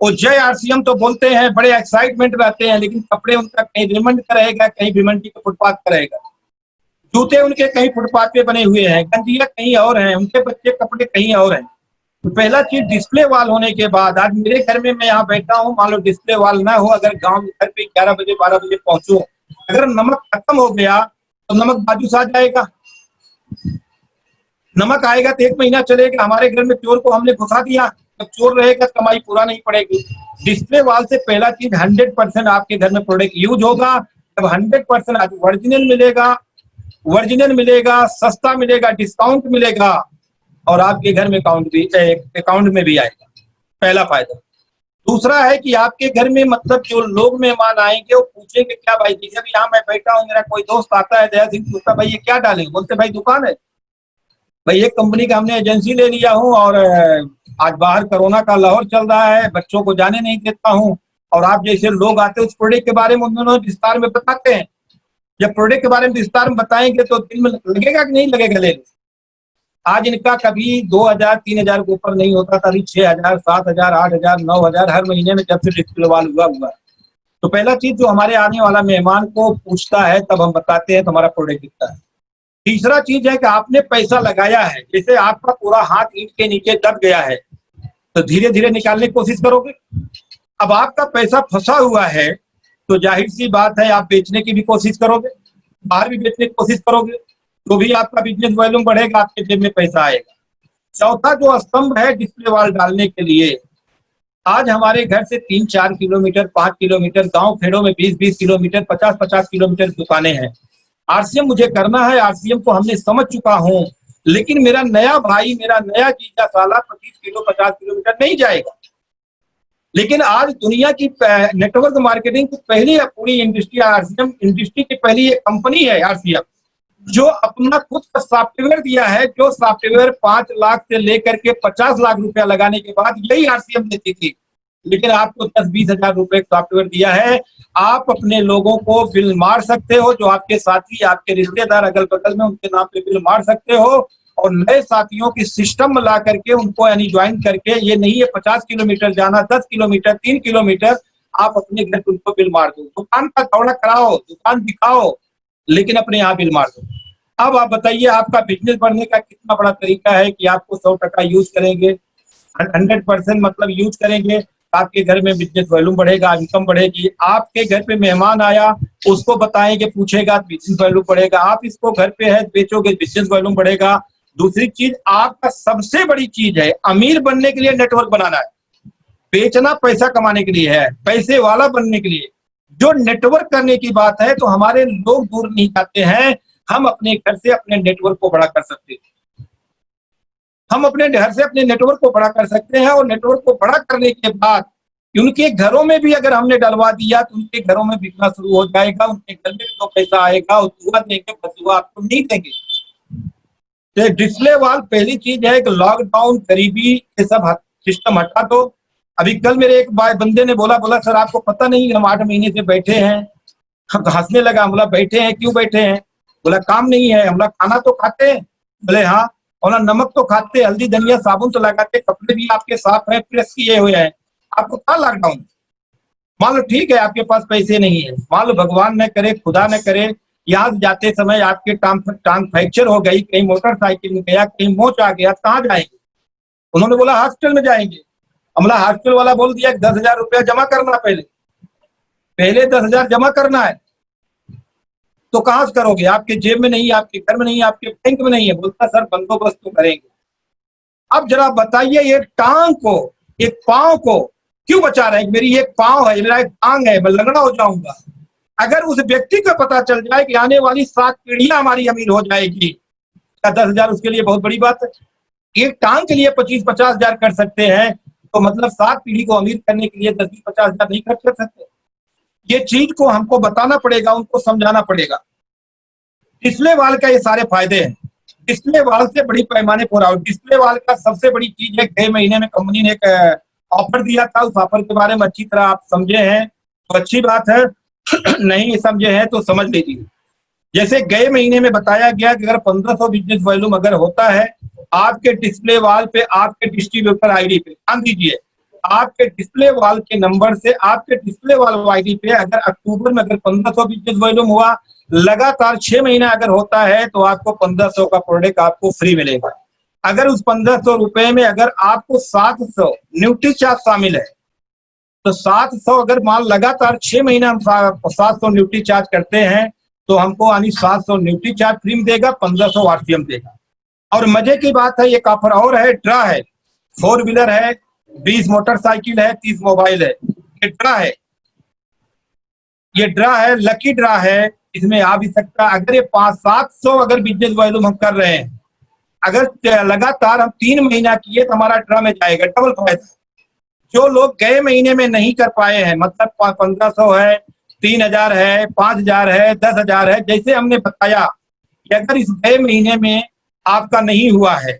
वो जय आरसीएम तो बोलते हैं, बड़े एक्साइटमेंट रहते हैं, लेकिन कपड़े उनका कहीं रेमंड का रहेगा, कहीं भिमंडी का फुटपाथ का रहेगा, जूते उनके कहीं फुटपाथ पे बने हुए हैं, गंजिया कहीं और हैं, उनके बच्चे कपड़े कहीं और हैं। तो पहला चीज डिस्प्ले वाल होने के बाद, आज मेरे घर में मैं यहाँ बैठा हूँ, मान लो डिस्प्ले वाल ना हो, अगर गाँव घर पे 11 बजे 12 बजे पहुंचू अगर नमक खत्म हो गया तो नमक बाजू से आ जाएगा, नमक आएगा तो 1 महीना चलेगा। हमारे घर में चोर को हमने घुसा दिया, तो चोर रहेगा, कमाई पूरा नहीं पड़ेगी। डिस्प्ले वॉल से पहला चीज 100% आपके घर में प्रोडक्ट यूज होगा, तब 100% ओरिजिनल मिलेगा, सस्ता मिलेगा, डिस्काउंट मिलेगा, और आपके घर में अकाउंट में भी आएगा, पहला फायदा। दूसरा है कि आपके घर में मतलब जो लोग मेहमान आएंगे वो पूछेंगे क्या भाई, जैसे अभी यहाँ मैं बैठा हूँ, मेरा कोई दोस्त आता है दया सिंह, पूछता भाई ये क्या डालेंगे, बोलते भाई दुकान है, भाई एक कंपनी का हमने एजेंसी ले लिया हूँ, और आज बाहर कोरोना का लाहौर चल रहा है, बच्चों को जाने नहीं देता हूँ, और आप जैसे लोग आते हैं उस प्रोडक्ट के बारे में उन्होंने विस्तार में बताते हैं। जब प्रोडक्ट के बारे में विस्तार में बताएंगे तो दिल में लगेगा कि नहीं लगेगा लेने। आज इनका कभी 2000 3000 के ऊपर नहीं होता था, अभी 6000 7000 8000 9000 हर महीने में जब से डिस्प्ले वॉल हुआ। तो पहला चीज जो हमारे आने वाला मेहमान को पूछता है तब हम बताते हैं तो हमारा प्रोडक्ट दिखता है। तीसरा चीज है कि आपने पैसा लगाया है, जैसे आपका पूरा हाथ ईंट के नीचे दब गया है तो धीरे धीरे निकालने की कोशिश करोगे। अब आपका पैसा फंसा हुआ है तो जाहिर सी बात है आप बेचने की भी कोशिश करोगे, बाहर भी बेचने की कोशिश करोगे, तो भी आपका बिजनेस वॉल्यूम बढ़ेगा, आपके जेब में पैसा आएगा। चौथा जो स्तंभ है डिस्प्ले वॉल डालने के लिए, आज हमारे घर से 3-4 किलोमीटर 5 किलोमीटर गांव खेड़ों में 20-20 किलोमीटर 50-50 किलोमीटर दुकानें हैं। आरसीएम मुझे करना है, आरसीएम को हमने समझ चुका हूं, लेकिन मेरा नया भाई, मेरा नया जीजा साला 25 किलो 50 किलोमीटर नहीं जाएगा। लेकिन आज दुनिया की नेटवर्क मार्केटिंग की पहली पूरी इंडस्ट्री आरसीएम इंडस्ट्री की पहली एक कंपनी है आरसीएम, जो अपना खुद का सॉफ्टवेयर दिया है, जो सॉफ्टवेयर 5 लाख से लेकर के 50 लाख रुपया लगाने के बाद यही आरसीएम देती थी। लेकिन आपको 10-20 हजार रुपए सॉफ्टवेयर दिया है, आप अपने लोगों को बिल मार सकते हो, जो आपके साथी आपके रिश्तेदार अगल बगल में उनके नाम पे बिल मार सकते हो, और नए साथियों की सिस्टम ला करके उनको यानी ज्वाइन करके, ये नहीं है 50 किलोमीटर जाना, 10 किलोमीटर 3 किलोमीटर, आप अपने घर पे उनको बिल मार दो, दुकान का दौरा कराओ, दुकान दिखाओ, लेकिन अपने यहाँ बिल मार दो। अब आप बताइए आपका बिजनेस बढ़ने का कितना बड़ा तरीका है कि आपको 100% यूज करेंगे, 100% मतलब यूज करेंगे, आपके घर में बिजनेस वॉल्यूम बढ़ेगा, इनकम बढ़ेगी। आपके घर पे मेहमान आया, उसको बताएंगे, पूछेगा, बिजनेस वॉल्यूम बढ़ेगा। आप इसको घर पे है बेचोगे, बिजनेस वॉल्यूम बढ़ेगा। दूसरी चीज, आपका सबसे बड़ी चीज है अमीर बनने के लिए नेटवर्क बनाना है, बेचना पैसा कमाने के लिए है, पैसे वाला बनने के लिए। जो नेटवर्क करने की बात है तो हमारे लोग दूर नहीं जाते हैं, हम अपने घर से अपने नेटवर्क को बड़ा कर सकते हैं, हम अपने घर से अपने नेटवर्क को बड़ा कर सकते हैं। और नेटवर्क को बड़ा करने के बाद उनके घरों में भी अगर हमने डलवा दिया तो उनके घरों में बिकना शुरू हो जाएगा, उनके घर में भी तो पैसा आएगा, और दुआ देंगे बदुआ आपको नहीं देंगे। तो डिस्प्ले वॉल पहली चीज है कि लॉकडाउन गरीबी ये सब सिस्टम हटा दो। अभी कल मेरे एक बंदे ने बोला सर आपको पता नहीं हम 8 महीने से बैठे हैं, हंसने लगा। बोला बैठे हैं, क्यों बैठे हैं? बोला काम नहीं है। हमला खाना तो खाते हैं? बोले हाँ। और नमक तो खाते, हल्दी धनिया साबुन तो लगाते, कपड़े भी आपके साफ है, प्रेस किए हुए हैं, आपको क्या लॉकडाउन? मान लो ठीक है आपके पास पैसे नहीं है, मान लो भगवान न करे खुदा न करे यहाँ जाते समय आपके टांग फ्रैक्चर हो गई, कहीं मोटरसाइकिल में गया, कहीं मोच आ गया, कहाँ जाएंगे? उन्होंने बोला हॉस्पिटल में जाएंगे। हमला हॉस्पिटल वाला बोल दिया 10,000 रुपया जमा करना, पहले 10,000 जमा करना है। तो कहां से करोगे? आपके जेब में नहीं, आपके घर में नहीं, आपके बैंक में नहीं है। बोलता सर बंदोबस्त तो करेंगे। अब जरा बताइए ये टांग को, एक पांव को क्यों बचा रहे हैं? मेरी एक पांव है, मेरा एक टांग है, मैं लंगड़ा हो जाऊंगा। अगर उस व्यक्ति को पता चल जाए कि आने वाली 7 पीढ़ियां हमारी अमीर हो जाएगी, 10,000 उसके लिए बहुत बड़ी बात है। एक टांग के लिए 25-50 हजार कर सकते हैं, तो मतलब 7 पीढ़ी को अमीर करने के लिए 10-50 हजार नहीं खर्च कर सकते। ये चीज को हमको बताना पड़ेगा, उनको समझाना पड़ेगा। डिस्प्ले वॉल का ये सारे फायदे हैं। डिस्प्ले वॉल से बड़ी पैमाने पर आओ। डिस्प्ले वॉल का सबसे बड़ी चीज है, 6 महीने में कंपनी ने एक ऑफर दिया था, उस ऑफर के बारे में अच्छी तरह आप समझे हैं तो अच्छी बात है, नहीं समझे हैं तो समझ लीजिए। जैसे गए महीने में बताया गया कि अगर 1500 बिजनेस वॉल्यूम अगर होता है, आपके डिस्प्ले वॉल पे आपके डिस्ट्रीब्यूटर आईडी पे ध्यान दीजिए, आपके डिस्प्ले वॉल के नंबर से आपके डिस्प्ले वॉल आईडी पे अगर अक्टूबर में अगर 1500 बिजनेस वॉल्यूम हुआ, लगातार 6 महीना अगर होता है तो आपको 1500 का प्रोडक्ट आपको फ्री मिलेगा। अगर उस 1500 रुपए में अगर आपको 700 न्यूट्री चार्ज शामिल है, तो 700 अगर मान लगातार 6 महीने हम 700 न्यूट्री चार्ज करते हैं तो हमको यानी 700 न्यूट्री चार्ज फ्री में देगा, 1500 आरसीएम देगा। और मजे की बात है, एक ऑफर और है, ड्रा है, 4 व्हीलर है, 20 मोटरसाइकिल है, 30 मोबाइल है, ये ड्रा है, ये ड्रा है, लकी ड्रा है, इसमें आ भी सकता है। अगर ये 500-700 अगर बिजनेस वॉल्यूम हम कर रहे हैं, अगर लगातार हम 3 महीना किए तो हमारा ड्रा में जाएगा, डबल फायदा। जो लोग गए महीने में नहीं कर पाए हैं, मतलब 1500 है, 3000 है, 5000 है, 10,000 है, जैसे हमने बताया कि अगर इस गए महीने में आपका नहीं हुआ है,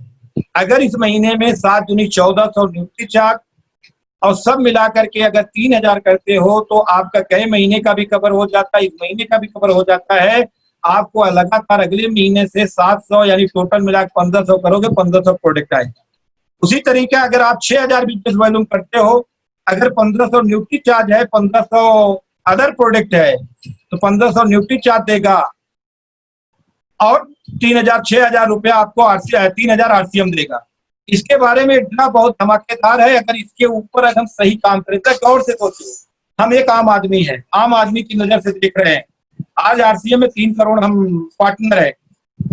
अगर इस महीने में 7 दूनी 1400 न्यूट्री चार्ज और सब मिला करके अगर 3000 करते हो तो आपका गए महीने का भी कवर हो जाता है, इस महीने का भी कवर हो जाता है। आपको लगातार अगले महीने से 700 यानी टोटल मिला 1500 करोगे, 1500 प्रोडक्ट आएगा। उसी तरीके अगर आप 6000 बिजनेस वॉल्यूम करते हो, अगर 1500 न्यूट्री चार्ज है, 1500 अदर प्रोडक्ट है, तो 1500 न्यूट्री चार्ज देगा और 3000-6000 रुपया आपको 3000 आरसीएम देगा। इसके बारे में ड्रा बहुत धमाकेदार है। अगर इसके ऊपर अगर हम सही काम करें तो गौर से सोचिए, हम एक आम आदमी है, आम आदमी की नजर से देख रहे हैं, आज आरसीएम में 3 करोड़ हम पार्टनर है,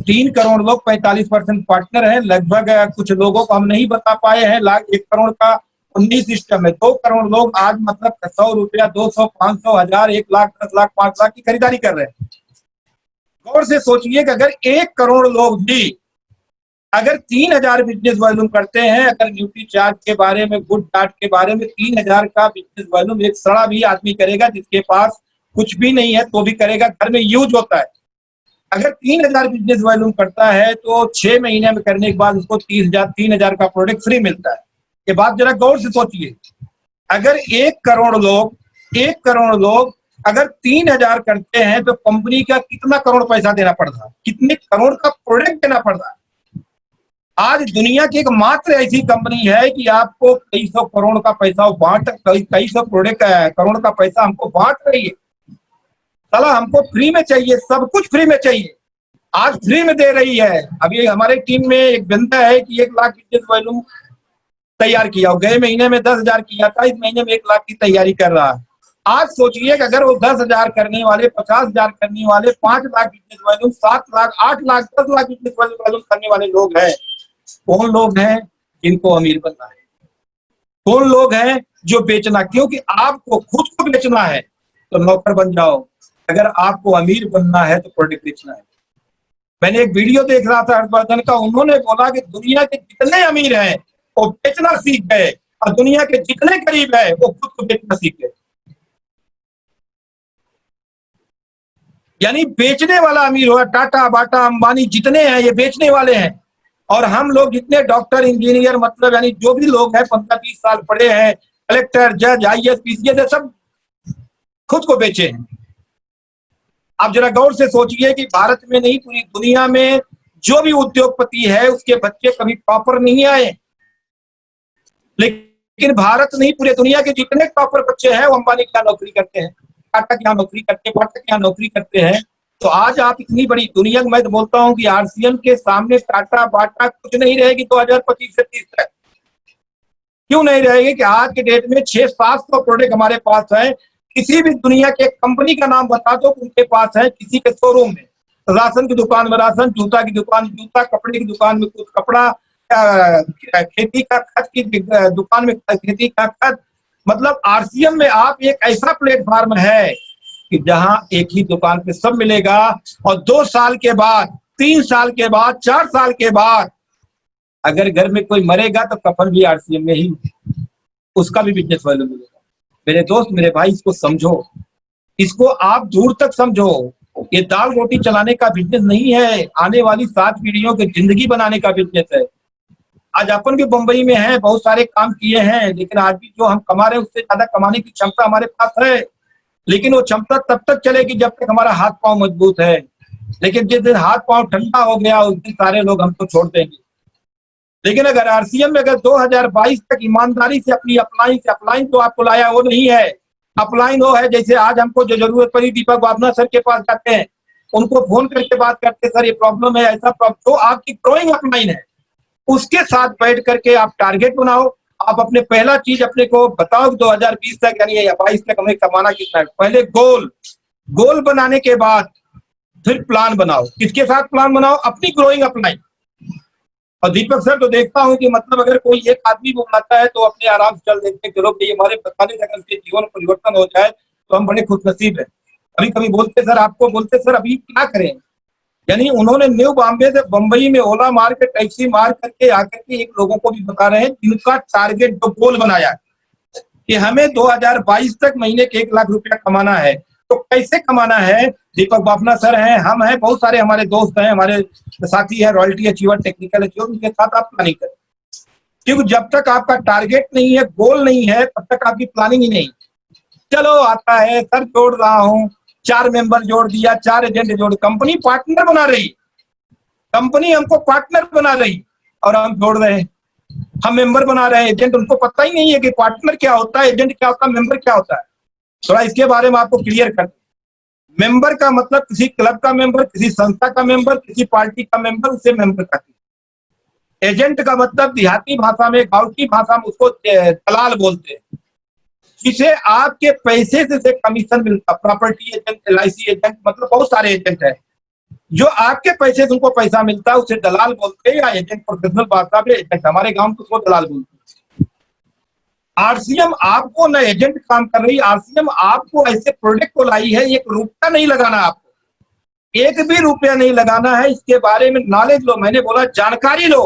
3 करोड़ लोग 45% पार्टनर है। लगभग कुछ लोगों को हम नहीं बता पाए हैं, 1 करोड़ का 19 सिस्टम है, 2 करोड़ लोग आज मतलब 100 रुपया, 200, 500, 1000, 1 लाख, 10 लाख, 5 लाख की खरीदारी कर रहे हैं। गौर से सोचिए कि अगर 1 करोड़ लोग भी अगर 3000 बिजनेस वॉल्यूम करते हैं, अगर न्यूट्री चार्ज के बारे में, गुड डाट के बारे में 3000 का बिजनेस वॉल्यूम एक सड़ा भी आदमी करेगा जिसके पास कुछ भी नहीं है तो भी करेगा, घर में यूज होता है। अगर 3000 बिजनेस वॉल्यूम करता है तो 6 महीने में करने के बाद उसको 3000 का प्रोडक्ट फ्री मिलता है। ये बात जरा गौर से सोचिए, अगर 1 करोड़ लोग अगर 3000 करते हैं तो कंपनी का कितना करोड़ पैसा देना पड़ता है, कितने करोड़ का प्रोडक्ट देना पड़ता है। आज दुनिया की एक मात्र ऐसी कंपनी है कि आपको कई सौ करोड़ का पैसा कई सौ प्रोडक्ट करोड़ का पैसा हमको बांट रही है। साला हमको फ्री में चाहिए, सब कुछ फ्री में चाहिए, आज फ्री में दे रही है। अभी हमारे टीम में एक बंदा है कि 1 लाख बिजनेस वॉल्यूम तैयार किया, गए महीने में 10,000 किया था, इस महीने में 1 लाख की तैयारी कर रहा है। आज सोचिए कि अगर वो 10,000 करने वाले, 50,000 करने वाले, 5 lakh business volume, 7 lakh, 8 lakh, 10 lakh business volume करने वाले लोग हैं, कौन लोग हैं जिनको अमीर बनना है, कौन लोग हैं जो बेचना, क्योंकि आपको खुद को बेचना है तो नौकर बन जाओ, अगर आपको अमीर बनना है तो प्रोडक्ट बेचना है। मैंने एक वीडियो देख रहा था हर्षवर्धन का, उन्होंने बोला कि दुनिया के जितने अमीर हैं वो बेचना सीख गए और दुनिया के जितने गरीब है वो खुद को बेचना सीख गए। यानी बेचने वाला अमीर हुआ, टाटा, बाटा, अंबानी जितने हैं ये बेचने वाले हैं, और हम लोग जितने डॉक्टर, इंजीनियर, मतलब यानी जो भी लोग हैं 15-20 साल पढ़े हैं, कलेक्टर, जज, IAS, PCS, सब खुद को बेचे हैं। आप जरा गौर से सोचिए कि भारत में नहीं पूरी दुनिया में जो भी उद्योगपति है उसके बच्चे कभी टॉपर नहीं आए, लेकिन भारत नहीं पूरी दुनिया के जितने टॉपर बच्चे हैं वो अंबानी क्या नौकरी करते हैं, टाटा क्या नौकरी करते हैं, बाटा क्या नौकरी करते हैं। तो आज आप इतनी बड़ी दुनिया, मैं तो बोलता हूं कि आरसीएम के सामने टाटा, बाटा कुछ नहीं रहेगी 2025 से 30 तक। क्यों नहीं रहेगी कि आज के डेट में 600-700 प्रोडक्ट हमारे पास है। किसी भी दुनिया के कंपनी का नाम बता दो उनके पास है, किसी के शोरूम में, राशन की दुकान में राशन, जूता की दुकान जूता, कपड़े की दुकान में कुछ कपड़ा, खेती का खत की दुकान में खेती का खत। मतलब आरसीएम में आप एक ऐसा प्लेटफॉर्म है कि जहां एक ही दुकान पे सब मिलेगा, और 2 साल के बाद, 3 साल के बाद, 4 साल के बाद अगर घर में कोई मरेगा तो कफन भी आरसीएम में ही, उसका भी बिजनेस वैल्यू मिलेगा। मेरे दोस्त, मेरे भाई, इसको समझो, इसको आप दूर तक समझो। ये दाल रोटी चलाने का बिजनेस नहीं है, आने वाली 7 पीढ़ियों की जिंदगी बनाने का बिजनेस है। आज अपन भी बंबई में हैं, बहुत सारे काम किए हैं, लेकिन आज भी जो हम कमा रहे हैं उससे ज्यादा कमाने की क्षमता हमारे पास है, लेकिन वो क्षमता तब तक चलेगी जब तक हमारा हाथ पांव मजबूत है। लेकिन जिस दिन हाथ पांव ठंडा हो गया उस दिन सारे लोग हमको छोड़ देंगे। लेकिन अगर आरसीएम में अगर 2022 तक ईमानदारी से अपनी अपलाइन तो आपको लाया वो नहीं है, अपलाइन वो है जैसे आज हमको जो जरूरत पड़ी दीपक बाबना सर के पास जाते हैं, उनको फोन करके बात करते, सर ये प्रॉब्लम है, ऐसा प्रॉब्लम, तो आपकी ग्रोइंग अपलाइन है। उसके साथ बैठ करके आप टारगेट बनाओ, आप अपने पहला चीज अपने को बताओ 2020 तक यानी 22 तक हमें कमाना कितना है। पहले गोल बनाने के बाद फिर प्लान बनाओ। किसके साथ प्लान बनाओ? अपनी ग्रोइंग अपनाई। और दीपक सर तो देखता हूं कि मतलब अगर कोई एक आदमी वो बनाता है तो अपने आराम से चल देखते चलो कि हमारे बताने से अगर जीवन परिवर्तन हो जाए तो हम बड़े खुशनसीब हैं। कभी कभी बोलते सर, आपको बोलते सर अभी क्या करें, यानी उन्होंने न्यू बॉम्बे से बंबई में ओला मार के टैक्सी मार करके आकर के एक लोगों को भी बता रहे हैं जिनका टारगेट जो गोल बनाया कि हमें 2022 तक महीने के 1 लाख रुपया कमाना है। तो कैसे कमाना है? दीपक बापना सर हैं, हम हैं, बहुत सारे हमारे दोस्त हैं, हमारे साथी है, रॉयल्टी अचीवर, टेक्निकल अचीवर, उनके साथ आप प्लानिंग करें। क्योंकि जब तक आपका टारगेट नहीं है, गोल नहीं है, तब तक आपकी प्लानिंग ही नहीं। चलो आता है सर, जोड़ रहा हूं, 4 मेंबर जोड़ दिया, 4 एजेंट जोड़, कंपनी पार्टनर बना रही, कंपनी हमको पार्टनर बना रही और हम जोड़ रहे हैं, हम मेंबर बना रहे हैं। एजेंट, उनको पता ही नहीं है कि पार्टनर क्या होता है, एजेंट क्या होता है, मेंबर क्या होता है। थोड़ा इसके बारे में आपको क्लियर कर। मेंबर का मतलब किसी क्लब का मेंबर, किसी संस्था का मेंबर, किसी पार्टी का मेंबर, उसे मेंबर कहते हैं। एजेंट का मतलब देहाती भाषा में, गांव की भाषा में उसको दलाल बोलते हैं, जिसे आपके पैसे से कमीशन मिलता। प्रॉपर्टी एजेंट, LIC एजेंट, मतलब बहुत सारे एजेंट है जो आपके पैसे से उनको पैसा मिलता है, उसे दलाल बोलते हैं या एजेंट। प्रोफेशनल भाषा में एजेंट, हमारे गांव में उसको दलाल बोलते हैं। RCM आपको न एजेंट काम कर रही, RCM आपको ऐसे प्रोडक्ट को लाई है, 1 रुपया नहीं लगाना, आपको 1 भी रुपया नहीं लगाना है। इसके बारे में नॉलेज लो, मैंने बोला जानकारी लो,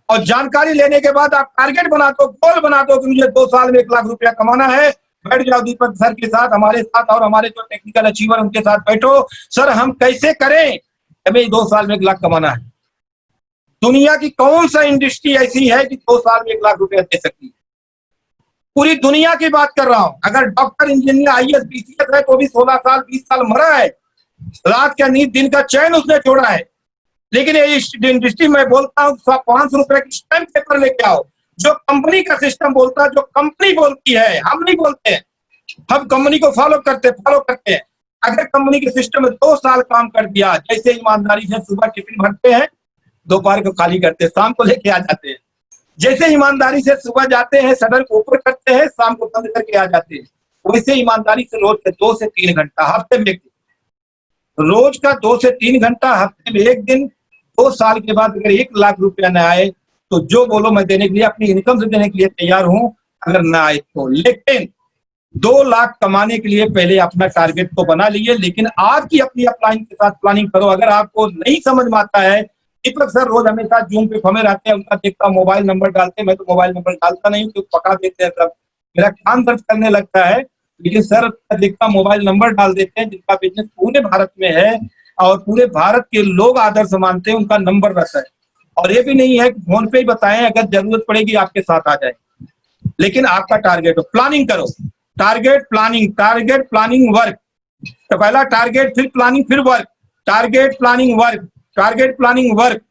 और जानकारी लेने के बाद आप टारगेट बना दो, गोल बना दो कि मुझे 2 साल में 1 लाख रुपया कमाना है। बैठ जाओ दीपक सर के साथ, हमारे साथ, और हमारे जो टेक्निकल अचीवर उनके साथ बैठो, सर हम कैसे करें, हमें 2 साल में 1 लाख कमाना है। दुनिया की कौन सा इंडस्ट्री ऐसी है कि 2 साल में 1 लाख रुपया दे सकती है? पूरी दुनिया की बात कर रहा हूं। अगर डॉक्टर, इंजीनियर, IAS, BCS है तो भी 16 साल 20 साल मरा है, रात का नींद दिन का चैन उसने छोड़ा है। लेकिन ये इंडस्ट्री में बोलता हूँ 500 रुपए की स्टैम्प पेपर लेके आओ, जो कंपनी का सिस्टम बोलता है, जो कंपनी बोलती है, हम नहीं बोलते हैं, हम कंपनी को फॉलो करते हैं। अगर कंपनी के सिस्टम में 2 साल काम कर दिया, जैसे ईमानदारी से सुबह टिफिन भरते हैं, दोपहर को खाली करते हैं, शाम को लेके आ जाते हैं, जैसे ईमानदारी से सुबह जाते हैं, शटर को ऊपर करते हैं, शाम को बंद करके आ जाते हैं, वैसे ईमानदारी से रोज के 2 से 3 घंटा हफ्ते में, रोज का 2 से 3 घंटा हफ्ते में 1 दिन, 2 साल के बाद अगर 1 लाख रुपया न आए तो जो बोलो मैं देने के लिए, अपनी इनकम से देने के लिए तैयार हूं, अगर ना आए तो। लेकिन 2 लाख कमाने के लिए पहले अपना टारगेट तो बना लिए, लेकिन आपकी अपनी अपलाइन के साथ प्लानिंग करो। अगर आपको नहीं समझ में आता है, दीपक सर रोज हमेशा जूम पे फमे रहते हैं, उनका देखता मोबाइल नंबर डालते हैं, मैं तो मोबाइल नंबर डालता नहीं हूँ, क्योंकि पका देते हैं, सब मेरा कान दर्द करने लगता है। लेकिन सर देखता मोबाइल नंबर डाल देते हैं, जिनका बिजनेस पूरे भारत में है और पूरे भारत के लोग आदर्श मानते हैं, उनका नंबर रहता है। और ये भी नहीं है कि फोन पे ही बताएं, अगर जरूरत पड़ेगी आपके साथ आ जाए। लेकिन आपका टारगेट हो, प्लानिंग करो, टारगेट प्लानिंग वर्क। तो पहला टारगेट, फिर प्लानिंग, फिर work, target planning work, target planning work.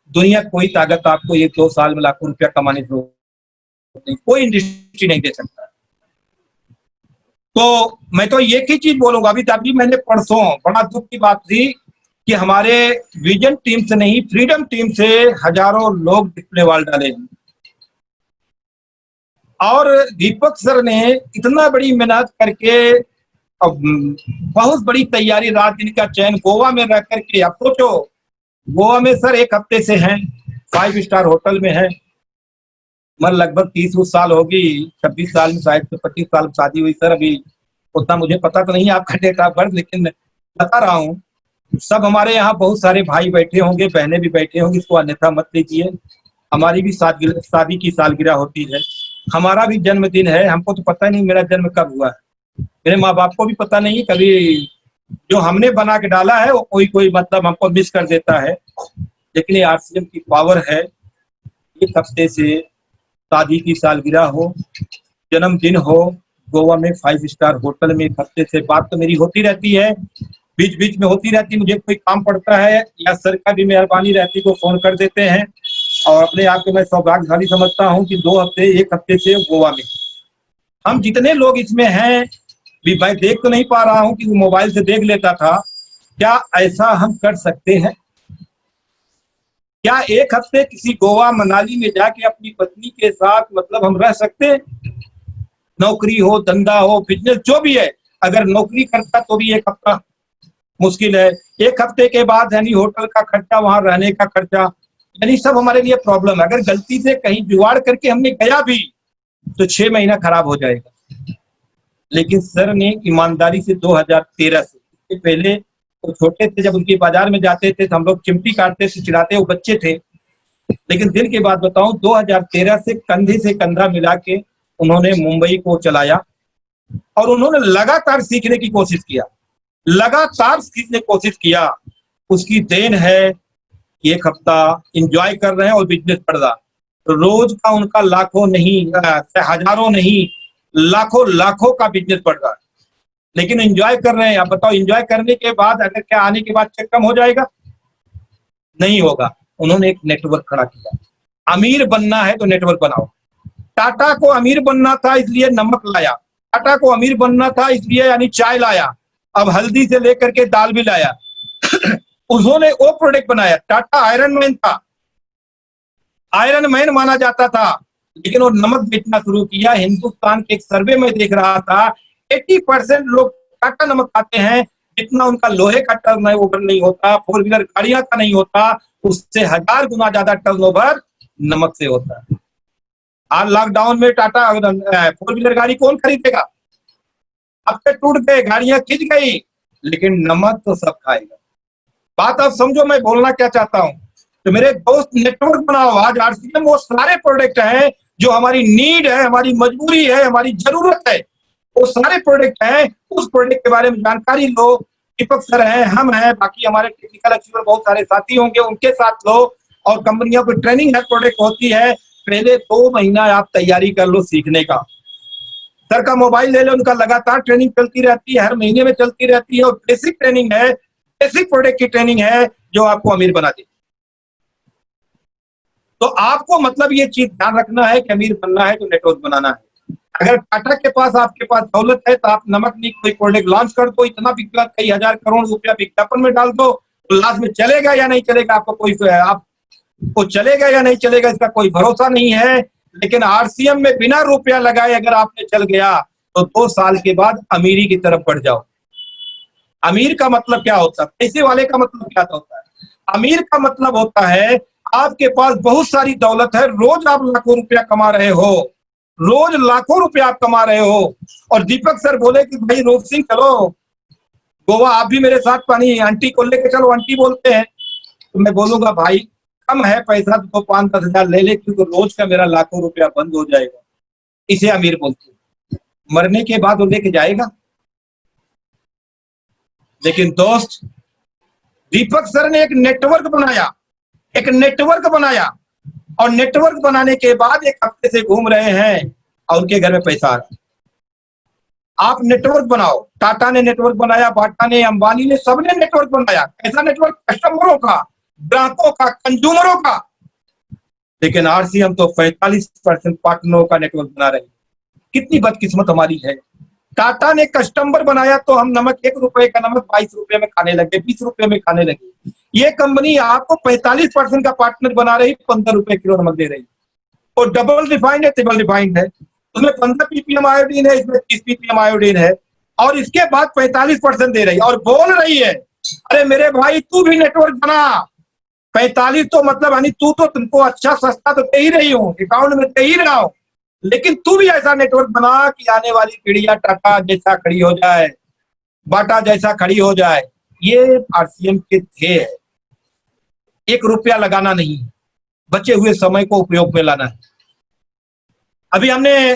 दुनिया कोई ताकत आपको 1-2 साल में लाखों रुपया कमाने की कोई इंडस्ट्री नहीं दे सकता। तो मैं तो एक ही चीज बोलूंगा, अभी मैंने परसों बड़ा दुख की बात थी कि हमारे विजन टीम से नहीं, फ्रीडम टीम से हजारों लोग डिस्प्ले वॉल डाले हैं। और दीपक सर ने इतना बड़ी मेहनत करके, बहुत बड़ी तैयारी, रात दिन का चयन, गोवा में रह करके, अब सोचो गोवा में सर 1 हफ्ते से हैं, 5 स्टार होटल में है, मैं लगभग 30 साल होगी, 26 साल में शायद 25 साल में शादी हुई सर। अभी उतना मुझे पता तो नहीं आपका डेट ऑफ बर्थ, लेकिन बता रहा हूँ, सब हमारे यहाँ बहुत सारे भाई बैठे होंगे, बहनें भी बैठे होंगी, इसको अन्यथा मत लीजिए। हमारी भी शादी की सालगिरह होती है, हमारा भी जन्मदिन है। हमको तो पता नहीं मेरा जन्म कब हुआ है, मेरे माँ बाप को भी पता नहीं। कभी जो हमने बना के डाला है वो कोई मतलब हमको मिस कर देता है। लेकिन ये RCM की पावर है। 1 हफ्ते से शादी की सालगिरह हो, जन्मदिन हो, गोवा में 5 स्टार होटल में 1 हफ्ते से बात तो मेरी होती रहती है, बीच बीच में होती रहती है। मुझे कोई काम पड़ता है या सर का भी मेहरबानी रहती को फोन कर देते हैं, और अपने आप को मैं सौभाग्यशाली समझता हूँ कि 1 हफ्ते से गोवा में हम जितने लोग इसमें हैं, भी मैं देख तो नहीं पा रहा हूँ कि मोबाइल से देख लेता था। क्या ऐसा हम कर सकते हैं? क्या एक हफ्ते किसी गोवा मनाली में जाके अपनी पत्नी के साथ मतलब हम रह सकते हैं? नौकरी हो, धंधा हो, बिजनेस जो भी है, अगर नौकरी करता तो भी एक हफ्ता मुश्किल है। एक हफ्ते के बाद यानी होटल का खर्चा, वहां रहने का खर्चा, यानी सब हमारे लिए प्रॉब्लम है। अगर गलती से कहीं जुगाड़ करके हमने गया भी तो 6 महीना खराब हो जाएगा। लेकिन सर ने ईमानदारी से 2013 से, इससे पहले वो छोटे थे, जब उनके बाजार में जाते थे तो हम लोग चिमटी काटते से चिढ़ाते, वो बच्चे थे। लेकिन दिन की बात बताऊं, 2013 से कंधा मिला के उन्होंने मुंबई को चलाया और उन्होंने लगातार सीखने की कोशिश किया, लगातार सीखने की कोशिश किया। उसकी देन है कि एक हफ्ता एंजॉय कर रहे हैं और बिजनेस बढ़ रहा। रोज का उनका लाखों नहीं, हजारों नहीं, लाखों लाखों का बिजनेस बढ़ रहा है, लेकिन एंजॉय कर रहे हैं। आप बताओ, एंजॉय करने के बाद अगर क्या आने के बाद चेक कम हो जाएगा? नहीं होगा। उन्होंने एक नेटवर्क खड़ा किया। अमीर बनना है तो नेटवर्क बनाओ। टाटा को अमीर बनना था इसलिए नमक लाया, टाटा को अमीर बनना था इसलिए यानी चाय लाया, अब हल्दी से लेकर के दाल भी लाया। उन्होंने वो प्रोडक्ट बनाया। टाटा आयरन मैन था, आयरन मैन माना जाता था, लेकिन वो नमक बेचना शुरू किया। हिंदुस्तान के एक सर्वे में देख रहा था 80% लोग टाटा नमक खाते हैं, जितना उनका लोहे का टर्नओवर नहीं होता, 4 व्हीलर गाड़ियां का नहीं होता, उससे 1000 गुना ज्यादा टर्नओवर नमक से होता है। आज लॉकडाउन में टाटा 4 व्हीलर गाड़ी कौन खरीदेगा? अब तक टूट गए, गाड़ियां खिंच गई, लेकिन नमक तो सब खाएगा। बात आप समझो मैं बोलना क्या चाहता हूं। तो मेरे दोस्त, नेटवर्क बनाओ। आज आरसीएम वो सारे प्रोडक्ट हैं जो हमारी नीड है, हमारी मजबूरी है, हमारी जरूरत है, वो सारे प्रोडक्ट हैं। उस प्रोडक्ट के बारे में जानकारी लो। दीपक सर हैं, हम हैं, बाकी हमारे टेक्निकल एक्सपर्ट बहुत सारे साथी होंगे, उनके साथ लो। और कंपनियों को ट्रेनिंग है, प्रोडक्ट होती है, पहले 2 महीना आप तैयारी कर लो सीखने का। सर का मोबाइल ले लो, उनका लगातार ट्रेनिंग चलती रहती है, हर महीने में चलती रहती है, और बेसिक ट्रेनिंग है, बेसिक प्रोडक्ट की ट्रेनिंग है जो आपको अमीर बना दे। तो आपको मतलब ये चीज ध्यान रखना है कि अमीर बनना है तो नेटवर्क बनाना है। अगर टाटा के पास, आपके पास दौलत है, तो आप नमक नहीं कोई प्रोडक्ट लॉन्च कर दो, इतना बिकला, कई हजार करोड़ रुपया विज्ञापन में डाल दो, तो लास्ट में चलेगा या नहीं चलेगा आपको कोई, आपको चलेगा या नहीं चलेगा इसका कोई भरोसा नहीं है। लेकिन आरसीएम में बिना रुपया लगाए अगर आपने चल गया तो 2 साल के बाद अमीरी की तरफ बढ़ जाओ। अमीर का मतलब क्या होता है? पैसे वाले का मतलब क्या होता है? अमीर का मतलब होता है आपके पास बहुत सारी दौलत है, रोज आप लाखों रुपया कमा रहे हो, रोज लाखों रुपया आप कमा रहे हो। और दीपक सर बोले कि भाई रोज सिंह चलो गोवा, आप भी मेरे साथ, पानी आंटी को लेके चलो, आंटी बोलते हैं, तो मैं बोलूंगा भाई कम है पैसा तो 5-10 हजार ले ले, क्योंकि रोज का मेरा लाखों रुपया बंद हो जाएगा। इसे अमीर बोलते हैं। मरने के बाद वो लेके जाएगा। लेकिन दोस्त, दीपक सर ने एक नेटवर्क बनाया, एक नेटवर्क बनाया, और नेटवर्क बनाने के बाद 1 हफ्ते से घूम रहे हैं और उनके घर में पैसा आ रहा। आप नेटवर्क बनाओ। टाटा ने नेटवर्क बनाया, बाटा ने, अंबानी ने, सबने नेटवर्क बनाया। कैसा नेटवर्क? कस्टमरों का, ग्राहकों का, कंज्यूमरों का। लेकिन आरसीएम तो 45% पार्टनरों का नेटवर्क बना रहे हैं। कितनी बदकिस्मत हमारी है। टाटा ने कस्टमर बनाया तो हम नमक, 1 रुपए का नमक 22 रुपए में खाने लगे, 20 रुपए में खाने लगे। ये कंपनी आपको 45% का पार्टनर बना रही, 15 रुपए किलो नमक दे रही। और डबल रिफाइंड है, ट्रिपल रिफाइंड है, उसमें 15 पीपीएम आयोडीन है, इसमें 30 पीपीएम आयोडीन है, और इसके बाद 45% दे रही और बोल रही है अरे मेरे भाई तू भी नेटवर्क बना। 45 तो मतलब यानी तू तो, तुमको अच्छा सस्ता तो दे ही रही हूँ, अकाउंट में दे ही रहा हूँ, लेकिन तू भी ऐसा नेटवर्क बना कि आने वाली पीढ़ियां टाटा जैसा खड़ी हो जाए, बाटा जैसा खड़ी हो जाए। ये आरसीएम के थे। 1 रुपया लगाना नहीं, बचे हुए समय को उपयोग में लाना है। अभी हमने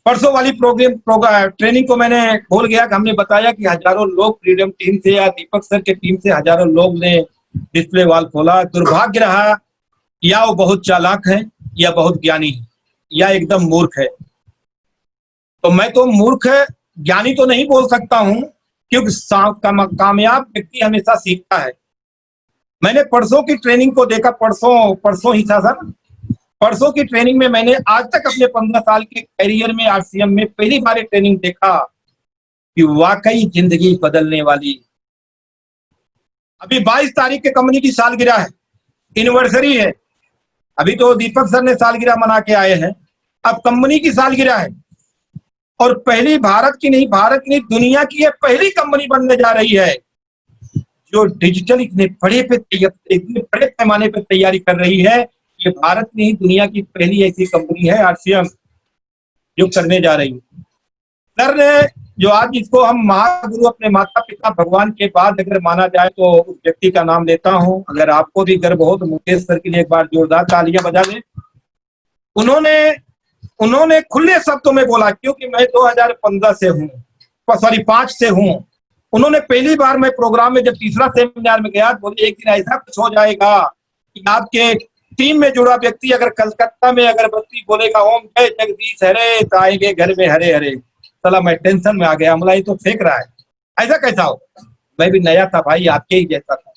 परसों वाली ट्रेनिंग को मैंने भूल गया कि हमने बताया कि हजारों लोग फ्रीडम टीम से या दीपक सर के टीम से हजारों लोग ने डिस्प्ले वॉल खोला। दुर्भाग्य रहा, या वो बहुत चालाक है, या बहुत ज्ञानी है, या एकदम मूर्ख है। तो मैं तो मूर्ख है, ज्ञानी तो नहीं बोल सकता हूं, क्योंकि कामयाब व्यक्ति हमेशा सीखता है। मैंने परसों की ट्रेनिंग को देखा, परसों ही था सर, परसों की ट्रेनिंग में मैंने आज तक अपने 15 साल के कैरियर में आरसीएम में पहली बार ट्रेनिंग देखा कि वाकई जिंदगी बदलने वाली। अभी 22 तारीख के कंपनी की सालगिरह है। एनिवर्सरी है, अभी तो दीपक सर ने सालगिरह मना के आए हैं, अब कंपनी की सालगिरह है और पहली भारत की नहीं दुनिया की ये पहली कंपनी बनने जा रही है जो डिजिटल इतने बड़े पैमाने पे तैयारी कर रही है। ये भारत में ही दुनिया की पहली ऐसी कंपनी है आरसीएम जो करने जा रही है। सर ने जो आज इसको हम महागुरु अपने माता पिता भगवान के बाद अगर माना जाए तो उस व्यक्ति का नाम लेता हूं। अगर आपको भी गर्व हो तो मुकेश सर के लिए एक बार जोरदार तालियां बजा दें। उन्होंने खुले शब्दों में बोला, क्योंकि मैं 2015 से हूँ, सॉरी 5 से हूँ। उन्होंने पहली बार मैं प्रोग्राम में जब तीसरा सेमिनार में गया, बोले एक दिन ऐसा कुछ हो जाएगा कि आपके टीम में जुड़ा व्यक्ति अगर कलकत्ता में अगरबत्ती बोलेगा ओम जय जगदीश हरे तो आएंगे घर में हरे हरे। चला मैं टेंशन में आ गया, मला ये तो फेंक रहा है, ऐसा कैसा हो। मैं भी नया था भाई, आपके ही जैसा था।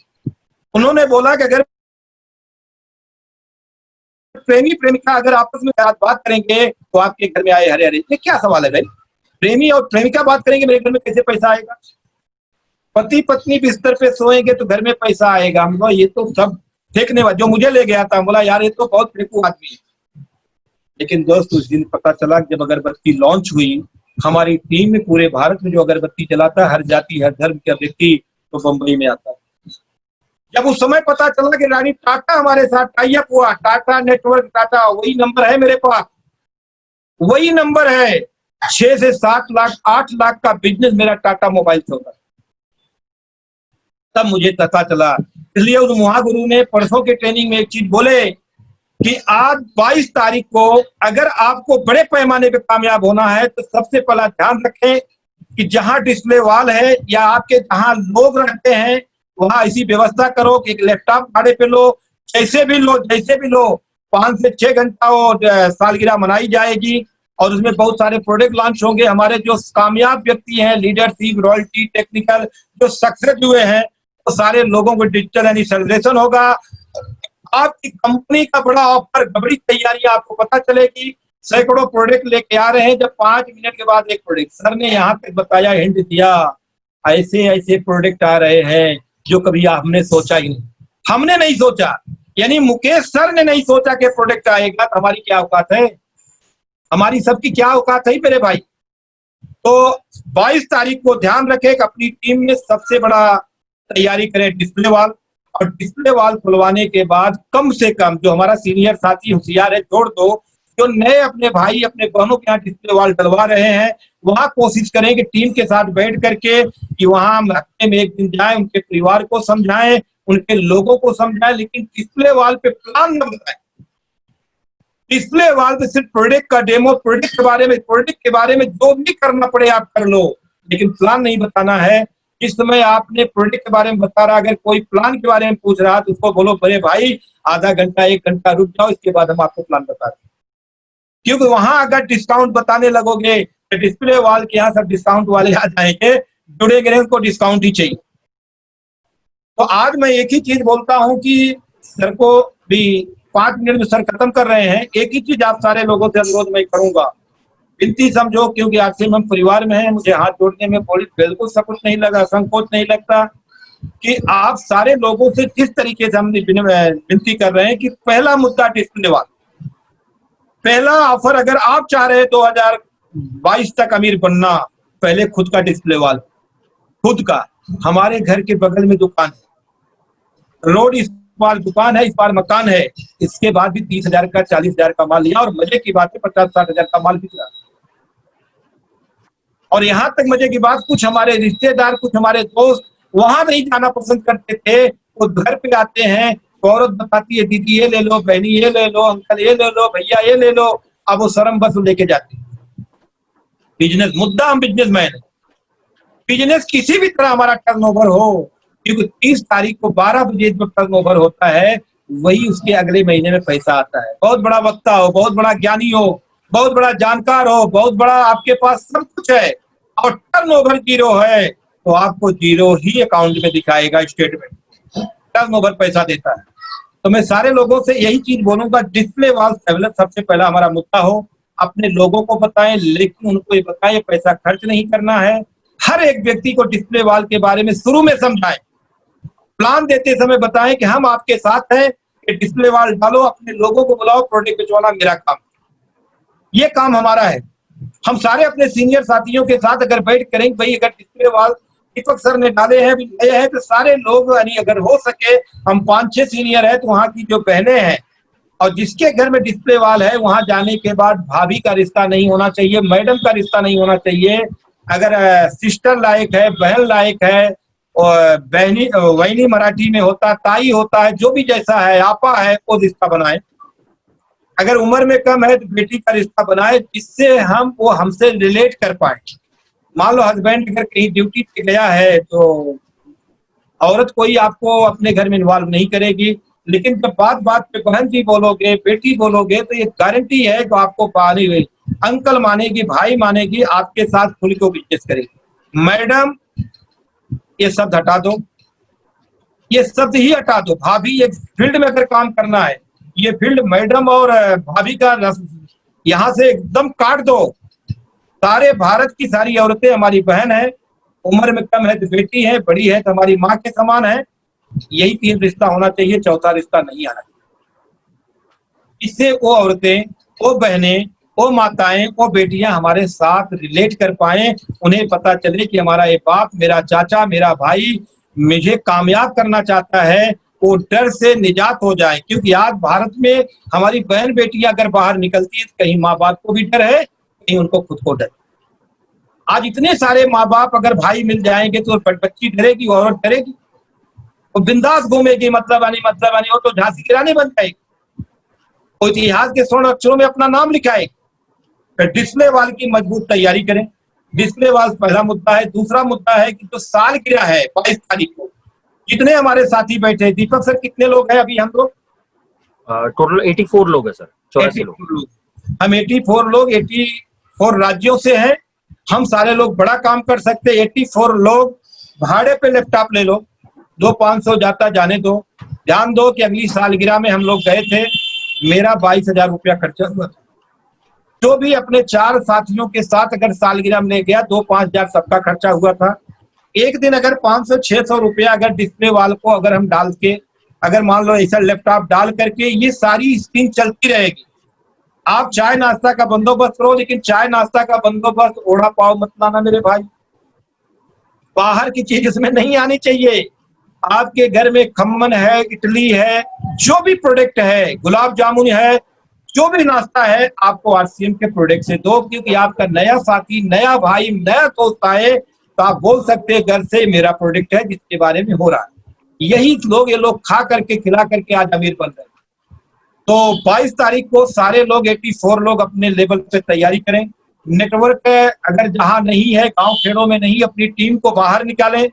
उन्होंने बोला कि अगर प्रेमी प्रेमिका अगर आपस में बात करेंगे तो आपके घर में आए हरे हरे। ये क्या सवाल है भाई, प्रेमी और प्रेमिका बात करेंगे मेरे घर में कैसे पैसा आएगा। पति पत्नी बिस्तर पे सोएंगे तो घर में पैसा आएगा। ये तो सब फेंकने वाला, जो मुझे ले गया था, बोला यार ये तो बहुत फेंकू आदमी है। लेकिन दोस्त उस दिन पता चला जब अगरबत्ती लॉन्च हुई, हमारी टीम में पूरे भारत में जो अगरबत्ती चलाता है, हर जाति हर धर्म का व्यक्ति तो बम्बई में आता है। जब उस समय पता चला कि रानी टाटा हमारे साथ टाई अप हुआ, टाटा नेटवर्क टाटा, वही नंबर है मेरे पास, वही नंबर है। 6 से 7 लाख 8 लाख का बिजनेस मेरा टाटा मोबाइल से होता है। तब मुझे पता चला। इसलिए उस महागुरु ने परसों के ट्रेनिंग में एक चीज बोले कि आज 22 तारीख को अगर आपको बड़े पैमाने पे कामयाब होना है तो सबसे पहला ध्यान रखें कि जहां डिस्प्ले वॉल है या आपके जहां लोग रहते हैं वहां ऐसी व्यवस्था करो कि एक लैपटॉप भाड़े पे लो, जैसे भी लो 5 से 6 घंटा वो सालगिरह मनाई जाएगी और उसमें बहुत सारे प्रोडक्ट लॉन्च होंगे। हमारे जो कामयाब व्यक्ति हैं, लीडरशिप, रॉयल्टी, टेक्निकल, जो सक्सेस हुए हैं, तो सारे लोगों को डिजिटल यानी सेलिब्रेशन होगा। आपकी कंपनी का बड़ा ऑफर, बड़ी तैयारी आपको पता चलेगी। सैकड़ों प्रोडक्ट लेके आ रहे हैं, जब 5 मिनट के बाद एक प्रोडक्ट। सर ने यहाँ तक बताया, हिंट दिया, ऐसे ऐसे प्रोडक्ट आ रहे हैं जो कभी हमने सोचा ही नहीं, हमने नहीं सोचा, यानी मुकेश सर ने नहीं सोचा कि प्रोडक्ट आएगा। तो हमारी क्या औकात है, हमारी सबकी क्या औकात है मेरे भाई। तो 22 तारीख को ध्यान रखें कि अपनी टीम में सबसे बड़ा तैयारी करें डिस्प्ले वॉल, और डिस्प्ले वॉल खुलवाने के बाद कम से कम जो हमारा सीनियर साथी होशियार है जोड़ दो, जो नए अपने भाई अपने बहनों के यहाँ डिस्प्ले वॉल डलवा रहे हैं, वहां कोशिश करें कि टीम के साथ बैठ करके कि वहां हम हफ्ते में एक दिन जाएं, उनके परिवार को समझाएं, उनके लोगों को समझाएं, लेकिन डिस्प्ले वॉल पे प्लान न बताएं। डिस्प्ले वॉल पे सिर्फ प्रोडक्ट का डेमो, प्रोडक्ट के बारे में जो भी करना पड़े आप कर लो, लेकिन प्लान नहीं बताना है। इस समय आपने प्रोडक्ट के बारे में बता रहा, अगर कोई प्लान के बारे में पूछ रहा तो उसको बोलो बड़े भाई आधा घंटा 1 घंटा रुक जाओ, इसके बाद हम आपको प्लान बता दें। क्योंकि वहां अगर डिस्काउंट बताने लगोगे तो डिस्प्ले वॉल के यहाँ सब डिस्काउंट वाले आ जाएंगे, जुड़ेंगे नहीं, उनको डिस्काउंट ही चाहिए। तो आज मैं एक ही चीज बोलता हूं कि सर को भी 5 मिनट में सर खत्म कर रहे हैं। एक ही चीज आप सारे लोगों से अनुरोध मैं करूंगा, विनती समझो, क्योंकि आपसे हम परिवार में हैं, मुझे हाथ जोड़ने में बिल्कुल संकोच नहीं लगा, संकोच नहीं लगता कि आप सारे लोगों से जिस तरीके से हम विनती कर रहे हैं कि पहला मुद्दा डिस्प्ले वॉल, पहला ऑफर। अगर आप चाह रहे हैं 2022 तक अमीर बनना, पहले खुद का डिस्प्ले वॉल, खुद का। हमारे घर के बगल में दुकान है, रोड इस बार दुकान है, इस बार मकान है, इसके बाद भी 30,000 का 40,000 का माल लिया, और मजे की बात है 50-60,000 का माल बिक रहा। और यहाँ तक मजे की बात, कुछ हमारे रिश्तेदार, कुछ हमारे दोस्त वहां नहीं जाना पसंद करते थे, वो घर पे आते हैं, औरत बताती है दीदी ये ले लो, बहनी ये ले लो, अंकल ये ले लो, भैया ये ले लो, अब वो शर्म बस लेके जाते। बिजनेस मुद्दा, हम बिजनेसमैन है, बिजनेस किसी भी तरह हमारा टर्नओवर हो, क्योंकि 30 तारीख को 12 बजे जब टर्नओवर होता है वही उसके अगले महीने में पैसा आता है। बहुत बड़ा वक्ता हो, बहुत बड़ा ज्ञानी हो, बहुत बड़ा जानकार हो, बहुत बड़ा आपके पास सब कुछ है, और टर्नओवर 0 है तो आपको 0 ही अकाउंट में दिखाएगा स्टेटमेंट। टर्नओवर पैसा देता है। तो मैं सारे लोगों से यही चीज बोलूंगा, डिस्प्ले वॉल डेवलप सबसे पहला हमारा मुद्दा हो। अपने लोगों को बताएं, लेकिन उनको ये बताएं पैसा खर्च नहीं करना है। हर एक व्यक्ति को डिस्प्ले वॉल के बारे में शुरू में समझाएं, प्लान देते समय बताएं कि हम आपके साथ हैं, कि डिस्प्ले वॉल डालो, अपने लोगों को बुलाओ, प्रोडक्ट बेचवाना मेरा काम, ये काम हमारा है। हम सारे अपने सीनियर साथियों के साथ अगर बैठ करेंगे, भाई अगर डिस्प्ले वॉल दीपक सर ने डाले हैं, नए हैं, तो सारे लोग, यानी अगर हो सके हम 5-6 सीनियर है तो वहाँ की जो बहनें हैं और जिसके घर में डिस्प्ले वॉल है, वहां जाने के बाद भाभी का रिश्ता नहीं होना चाहिए, मैडम का रिश्ता नहीं होना चाहिए। अगर सिस्टर लायक है, बहन लायक है, और बहनी वहनी मराठी में होता है, ताई होता है, जो भी जैसा है, आपा है, वो रिश्ता बनाए। अगर उम्र में कम है तो बेटी का रिश्ता बनाए, जिससे वो हमसे रिलेट कर पाए। मान लो हस्बैंड अगर कहीं ड्यूटी पे गया है तो औरत कोई आपको अपने घर में इन्वॉल्व नहीं करेगी, लेकिन जब बात बात पे बहन जी बोलोगे, बेटी बोलोगे, तो ये गारंटी है कि आपको पाली हुई अंकल मानेगी, भाई मानेगी, आपके साथ खुल के बिजनेस करेगी। मैडम ये शब्द हटा दो, ये शब्द ही हटा दो। भाभी एक फील्ड में अगर काम करना है, ये फील्ड मैडम और भाभी का यहाँ से एकदम काट दो। सारे भारत की सारी औरतें हमारी बहन है, उम्र में कम है तो बेटी है, बड़ी है तो हमारी माँ के समान है। यही 3 रिश्ता होना चाहिए, चौथा रिश्ता नहीं आना चाहिए। इससे वो औरतें, वो बहनें, वो माताएं, वो बेटियां हमारे साथ रिलेट कर पाए, उन्हें पता चले कि हमारा ये बाप, मेरा चाचा, मेरा भाई मुझे कामयाब करना चाहता है, वो डर से निजात हो जाए। क्योंकि आज भारत में हमारी बहन बेटियां अगर बाहर निकलती है तो कहीं माँ बाप को भी डर है, कहीं उनको खुद को डर। आज इतने सारे माँ बाप अगर भाई मिल जाएंगे तो बच्ची डरेगी, औरत डरेगी, वो बिंदास घूमेगी, मतलब आनी हो तो झांसी की रानी बन जाएगी, वो इतिहास के स्वर्ण अक्षरों में अपना नाम लिखाएगी। तो डिस्प्ले वाल की मजबूत तैयारी करें। डिस्प्ले वाल पहला मुद्दा है। दूसरा मुद्दा है कि जो सालगिरह है 22 तारीख को, जितने हमारे साथी बैठे, दीपक सर कितने लोग हैं अभी हम लोग? टोटल 84 लोग हैं सर, 84 लोग। हम 84 राज्यों से हैं। हम सारे लोग बड़ा काम कर सकते हैं। 84 लोग भाड़े पे लैपटॉप ले लो, 200-500 जाता जाने दो। ध्यान दो कि अगली सालगिरह में हम लोग गए थे, मेरा 22,000 रुपया खर्चा हुआ था। जो भी अपने 4 साथियों के साथ अगर सालगिरह में ले गया, 2-5 हजार सबका खर्चा हुआ था। एक दिन अगर 500-600 रुपया अगर डिस्प्ले वाल को अगर हम डाल के, अगर मान लो ऐसा लैपटॉप डाल करके ये सारी स्क्रीन चलती रहेगी। आप चाय नाश्ता का बंदोबस्त करो, लेकिन चाय नाश्ता का बंदोबस्त ओढ़ा पाव मत लाना मेरे भाई। बाहर की चीज इसमें नहीं आनी चाहिए। आपके घर में खम्मन है, इडली है, जो भी प्रोडक्ट है, गुलाब जामुन है, जो भी नाश्ता है, आपको आरसीएम के प्रोडक्ट से दो। क्योंकि आपका नया साथी, नया भाई, नया दोस्त आए तो आप बोल सकते हैं घर से मेरा प्रोडक्ट है जिसके बारे में हो रहा है। यही लोग, ये लोग खा करके, खिला करके आज अमीर बन रहे हैं। तो 22 तारीख को सारे लोग, 84 लोग अपने लेवल पे तैयारी करें। नेटवर्क अगर जहां नहीं है, गांव खेड़ों में नहीं, अपनी टीम को बाहर निकालें।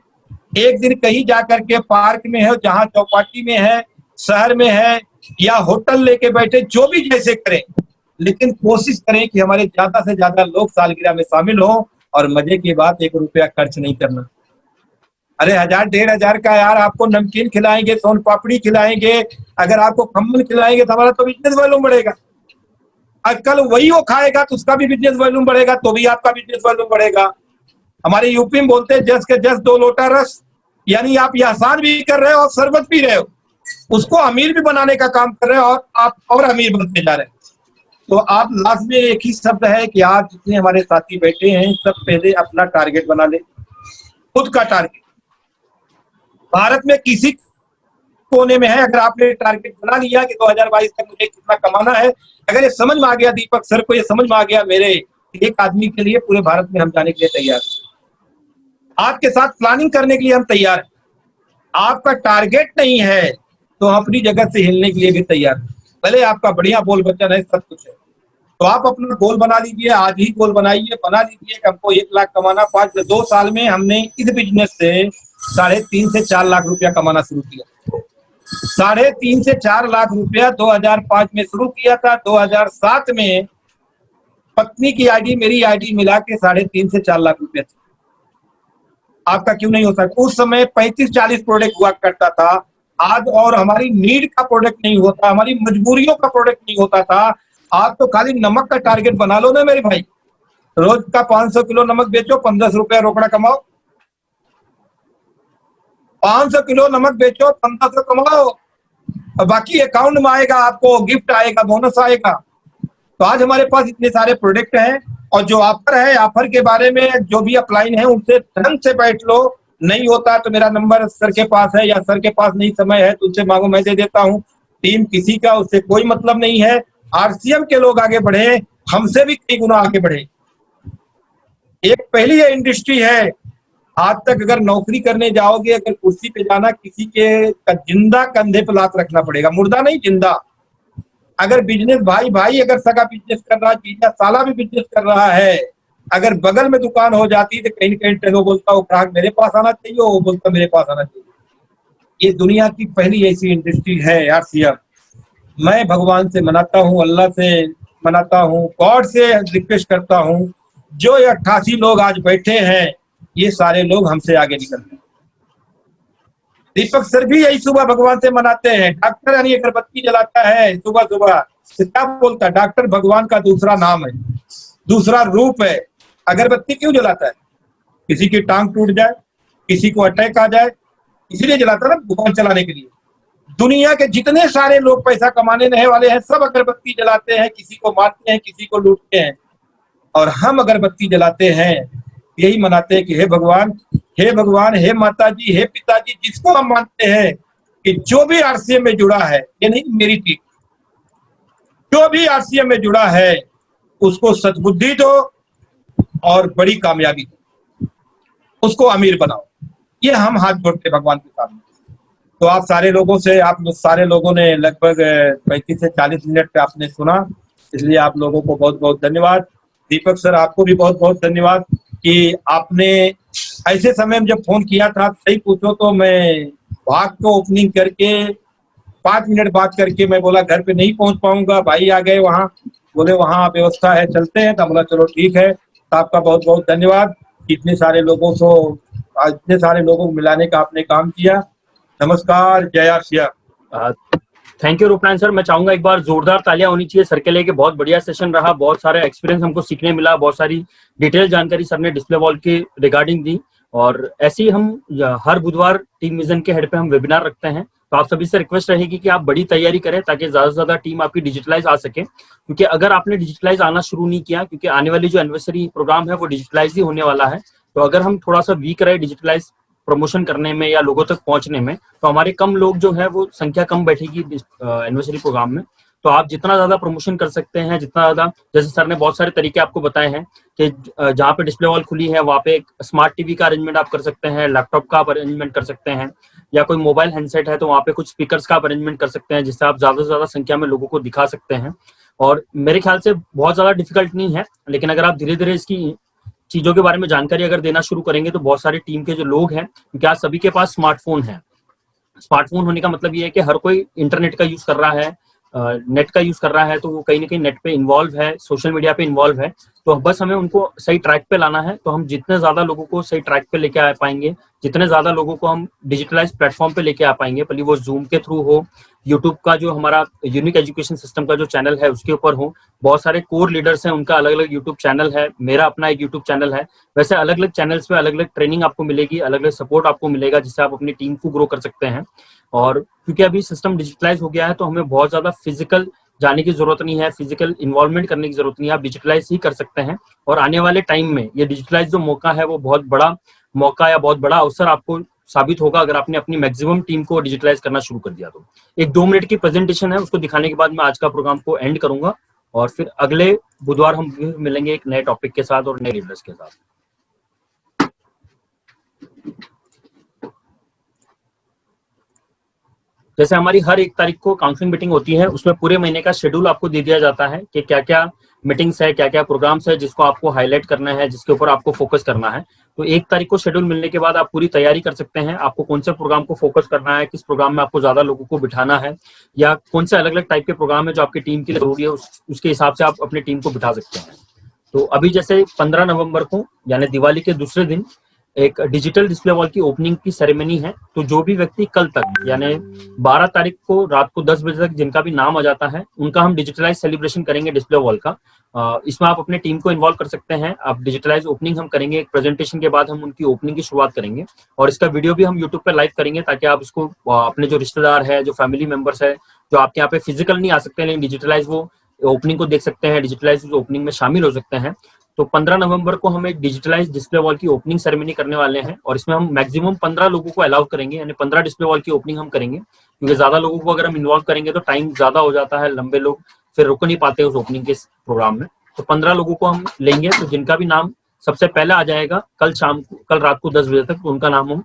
एक दिन कहीं जाकर के पार्क में है, जहां चौपाटी में है, शहर में है, या होटल लेके बैठे, जो भी जैसे करें, लेकिन कोशिश करें कि हमारे ज्यादा से ज्यादा लोग सालगिरह में शामिल हो। और मजे की बात, 1 रुपया खर्च नहीं करना। अरे 1000-1500 का यार आपको नमकीन खिलाएंगे, सोन पापड़ी खिलाएंगे, अगर आपको खम्मन खिलाएंगे तो हमारा तो बिजनेस वॉल्यूम बढ़ेगा। कल वही वो खाएगा तो उसका भी बिजनेस वॉल्यूम बढ़ेगा, तो भी आपका बिजनेस वॉल्यूम बढ़ेगा। हमारे यूपी में बोलते हैं जस के जस 2 लोटा रस, यानी आप ये आसान भी कर रहे हो और शरबत पी रहे हो, उसको अमीर भी बनाने का काम कर रहे हो, और आप और अमीर बनते जा रहे हैं। तो आप लास्ट में एक ही शब्द है कि आज जितने हमारे साथी बैठे हैं, सब पहले अपना टारगेट बना ले, खुद का टारगेट। भारत में किसी कोने में है, अगर आपने टारगेट बना लिया कि 2022 तक मुझे कितना कमाना है, अगर ये समझ में आ गया, दीपक सर को ये समझ में आ गया, मेरे एक आदमी के लिए पूरे भारत में हम जाने के लिए तैयार हैं। आपके साथ प्लानिंग करने के लिए हम तैयार हैं। आपका टारगेट नहीं है तो अपनी जगह से हिलने के लिए भी तैयार हैं। भले आपका बढ़िया बोल वचन है, सब कुछ है, तो आप अपना गोल बना लीजिए। आज ही गोल बनाइए, बना लीजिए कि हमको 1 लाख कमाना। 2 साल में हमने इस बिजनेस से 3.5 से 4 लाख रुपया कमाना शुरू किया। 3.5 से 4 लाख रुपया 2005 में शुरू किया था। 2007 में पत्नी की आईडी, मेरी आईडी मिला के 3.5 से 4 लाख रुपया थी। आपका क्यों नहीं हो सकता? उस समय 35-40 प्रोडक्ट हुआ करता था। आज और हमारी नीड का प्रोडक्ट नहीं होता, हमारी मजबूरियों का प्रोडक्ट नहीं होता था। आप तो खाली नमक का टारगेट बना लो ना मेरे भाई। रोज का 500 किलो नमक बेचो, 1500 रुपया रोकड़ा कमाओ। 500 किलो नमक बेचो, 1500 कमाओ। और बाकी अकाउंट में आएगा, आपको गिफ्ट आएगा, बोनस आएगा। तो आज हमारे पास इतने सारे प्रोडक्ट हैं, और जो ऑफर है, ऑफर के बारे में जो भी अपलाइन है उनसे ढंग से बैठ लो। नहीं होता तो मेरा नंबर सर के पास है, या सर के पास नहीं समय है तो उनसे मांगो, मैं दे देता हूँ। टीम किसी का उससे कोई मतलब नहीं है। आरसीएम के लोग आगे बढ़े, हमसे भी कई गुना आगे बढ़े। एक पहली ये इंडस्ट्री है, आज तक अगर नौकरी करने जाओगे, अगर कुर्सी पे जाना, किसी के जिंदा कंधे पे लात रखना पड़ेगा, मुर्दा नहीं, जिंदा। अगर बिजनेस भाई अगर सगा बिजनेस कर रहा है, जीजा साला भी बिजनेस कर रहा है, अगर बगल में दुकान हो जाती तो कहीं न कहीं वो बोलता, वो ग्राहक मेरे पास आना चाहिए, वो बोलता मेरे पास आना चाहिए। ये दुनिया की पहली ऐसी इंडस्ट्री है आरसीएम। मैं भगवान से मनाता हूँ, अल्लाह से मनाता हूँ, गॉड से रिक्वेस्ट करता हूँ, जो ये 88 लोग आज बैठे हैं, ये सारे लोग हमसे आगे निकलते हैं। दीपक सर भी यही सुबह भगवान से मनाते हैं। डॉक्टर यानी अगरबत्ती जलाता है सुबह सुबह, क्या बोलता है, डॉक्टर भगवान का दूसरा नाम है, दूसरा रूप है। अगरबत्ती क्यों जलाता है? किसी की टांग टूट जाए, किसी को अटैक आ जाए, इसीलिए जलाता है ना, भगवान चलाने के लिए। दुनिया के जितने सारे लोग पैसा कमाने रहने वाले हैं, सब अगरबत्ती जलाते हैं, किसी को मारते हैं, किसी को लूटते हैं, और हम अगरबत्ती जलाते हैं, यही मनाते हैं कि हे भगवान, हे भगवान, हे माता जी, हे पिताजी, जिसको हम मानते हैं कि जो भी आरसीएम में जुड़ा है, ये नहीं मेरी टीम, जो भी आरसीएम में जुड़ा है उसको सद्बुद्धि दो और बड़ी कामयाबी दो, उसको अमीर बनाओ। ये हम हाथ जोड़ते भगवान के सामने। तो आप सारे लोगों से, आप सारे लोगों ने लगभग 35 से 40 मिनट पे आपने सुना, इसलिए आप लोगों को बहुत बहुत धन्यवाद। दीपक सर, आपको भी बहुत बहुत धन्यवाद कि आपने ऐसे समय में जब फोन किया था, सही पूछो तो मैं भाग को ओपनिंग करके 5 मिनट बात करके मैं बोला घर पे नहीं पहुंच पाऊंगा, भाई आ गए वहाँ, बोले वहाँ व्यवस्था है, चलते हैं। तो बोला चलो ठीक है। तो आपका बहुत बहुत धन्यवाद, इतने सारे लोगों को मिलाने का आपने काम किया। नमस्कार, जय RCM. Thank you Roopnarayan sir. मैं चाहूंगा एक बार जोरदार तालियां होनी चाहिए सर के लिए कि बहुत बढ़िया सेशन रहा, बहुत सारे एक्सपीरियंस हमको सीखने मिला, बहुत सारी डिटेल जानकारी सर ने डिस्प्ले वॉल के रिगार्डिंग दी। और ऐसे ही हम हर बुधवार टीम विजन के हेड पे हम वेबिनार रखते हैं। तो आप सभी से रिक्वेस्ट रहेगी कि आप बड़ी तैयारी करें ताकि ज्यादा से ज्यादा टीम आपकी डिजिटलाइज आ सके, क्योंकि अगर आपने डिजिटलाइज आना शुरू नहीं किया, क्योंकि आने वाली जो एनिवर्सरी प्रोग्राम है वो डिजिटलाइज ही होने वाला है, तो अगर हम थोड़ा सा वीक रहे डिजिटलाइज प्रमोशन करने में या लोगों तक पहुंचने में, तो हमारे कम लोग जो है वो संख्या कम बैठेगी एनिवर्सरी प्रोग्राम में। तो आप जितना ज्यादा प्रमोशन कर सकते हैं, जितना ज्यादा, जैसे सर ने बहुत सारे तरीके आपको बताए हैं कि जहाँ पे डिस्प्ले वॉल खुली है वहाँ पे एक स्मार्ट टीवी का अरेंजमेंट आप कर सकते हैं, लैपटॉप का आप अरेंजमेंट कर सकते हैं, या कोई मोबाइल हैंडसेट है तो वहाँ पे कुछ स्पीकर्स का आप अरेंजमेंट कर सकते हैं, जिससे आप ज्यादा से ज्यादा संख्या में लोगों को दिखा सकते हैं। और मेरे ख्याल से बहुत ज्यादा डिफिकल्ट नहीं है, लेकिन अगर आप धीरे धीरे इसकी चीजों के बारे में जानकारी अगर देना शुरू करेंगे तो बहुत सारी टीम के जो लोग हैं, क्योंकि आज सभी के पास स्मार्टफोन है। स्मार्टफोन होने का मतलब ये है कि हर कोई इंटरनेट का यूज कर रहा है, नेट का यूज कर रहा है, तो वो कहीं ना कहीं नेट पे इन्वॉल्व है, सोशल मीडिया पे इन्वॉल्व है। तो बस हमें उनको सही ट्रैक पे लाना है। तो हम जितने ज्यादा लोगों को सही ट्रैक पे लेके आ पाएंगे, जितने ज्यादा लोगों को हम डिजिटलाइज प्लेटफॉर्म पे लेके आ पाएंगे, भले वो जूम के थ्रू हो, यूट्यूब का जो हमारा यूनिक एजुकेशन सिस्टम का जो चैनल है उसके ऊपर हो। बहुत सारे कोर लीडर्स हैं, उनका अलग अलग यूट्यूब चैनल है, मेरा अपना एक यूट्यूब चैनल है। वैसे अलग अलग चैनल्स पे अलग अलग ट्रेनिंग आपको मिलेगी, अलग अलग सपोर्ट आपको मिलेगा, जिससे आप अपनी टीम को ग्रो कर सकते हैं। और क्योंकि अभी सिस्टम डिजिटलाइज हो गया है तो हमें बहुत ज्यादा फिजिकल जाने की जरूरत नहीं है, फिजिकल इन्वॉल्वमेंट करने की जरूरत नहीं है, आप डिजिटलाइज ही कर सकते हैं। और आने वाले टाइम में ये डिजिटलाइज जो मौका है वो बहुत बड़ा मौका या बहुत बड़ा अवसर आपको साबित होगा अगर आपने अपनी मैक्सिमम टीम को डिजिटलाइज करना शुरू कर दिया। तो एक 2 मिनट की प्रेजेंटेशन है, उसको दिखाने के बाद मैं आज का प्रोग्राम को एंड करूंगा, और फिर अगले बुधवार हम मिलेंगे एक नए टॉपिक के साथ और नए लीडर्स के साथ। जैसे हमारी हर 1 तारीख को काउंसलिंग मीटिंग होती है, उसमें पूरे महीने का शेड्यूल आपको दे दिया जाता है कि क्या क्या मीटिंग्स है, क्या क्या प्रोग्राम्स है जिसको आपको हाईलाइट करना है, जिसके ऊपर आपको फोकस करना है। तो 1 तारीख को शेड्यूल मिलने के बाद आप पूरी तैयारी कर सकते हैं, आपको कौन से प्रोग्राम को फोकस करना है, किस प्रोग्राम में आपको ज्यादा लोगों को बिठाना है, या कौन से अलग अलग टाइप के प्रोग्राम है जो आपकी टीम के लिए जरूरी है, उसके हिसाब से आप अपनी टीम को बिठा सकते हैं। तो अभी जैसे 15 नवंबर को यानी दिवाली के दूसरे दिन एक डिजिटल डिस्प्ले वॉल की ओपनिंग की सेरेमनी है। तो जो भी व्यक्ति कल तक यानी 12 तारीख को रात को 10 बजे तक जिनका भी नाम आ जाता है, उनका हम डिजिटलाइज सेलिब्रेशन करेंगे डिस्प्ले वॉल का। इसमें आप अपने टीम को इन्वॉल्व कर सकते हैं। आप डिजिटलाइज ओपनिंग हम करेंगे, एक प्रेजेंटेशन के बाद हम उनकी ओपनिंग की शुरुआत करेंगे और इसका वीडियो भी हम यूट्यूब पे लाइव करेंगे, ताकि आप इसको अपने जो रिश्तेदार है, जो फैमिली मेंबर्स है, जो आपके यहाँ पे फिजिकल नहीं आ सकते लेकिन डिजिटलाइज वो ओपनिंग को देख सकते हैं, डिजिटलाइज ओपनिंग में शामिल हो सकते हैं। तो 15 नवंबर को हम एक डिजिटलाइज डिस्प्ले वॉल की ओपनिंग सेरेमनी करने वाले हैं और इसमें हम मैक्सिमम 15 लोगों को अलाउ करेंगे, यानी 15 डिस्प्ले वॉल की ओपनिंग हम करेंगे, क्योंकि ज्यादा लोगों को अगर हम इन्वॉल्व करेंगे तो टाइम ज्यादा हो जाता है, लंबे लोग फिर रुक नहीं पाते उस ओपनिंग के प्रोग्राम में। तो 15 लोगों को हम लेंगे, तो जिनका भी नाम सबसे पहले आ जाएगा कल रात को 10 बजे तक, तो उनका नाम हम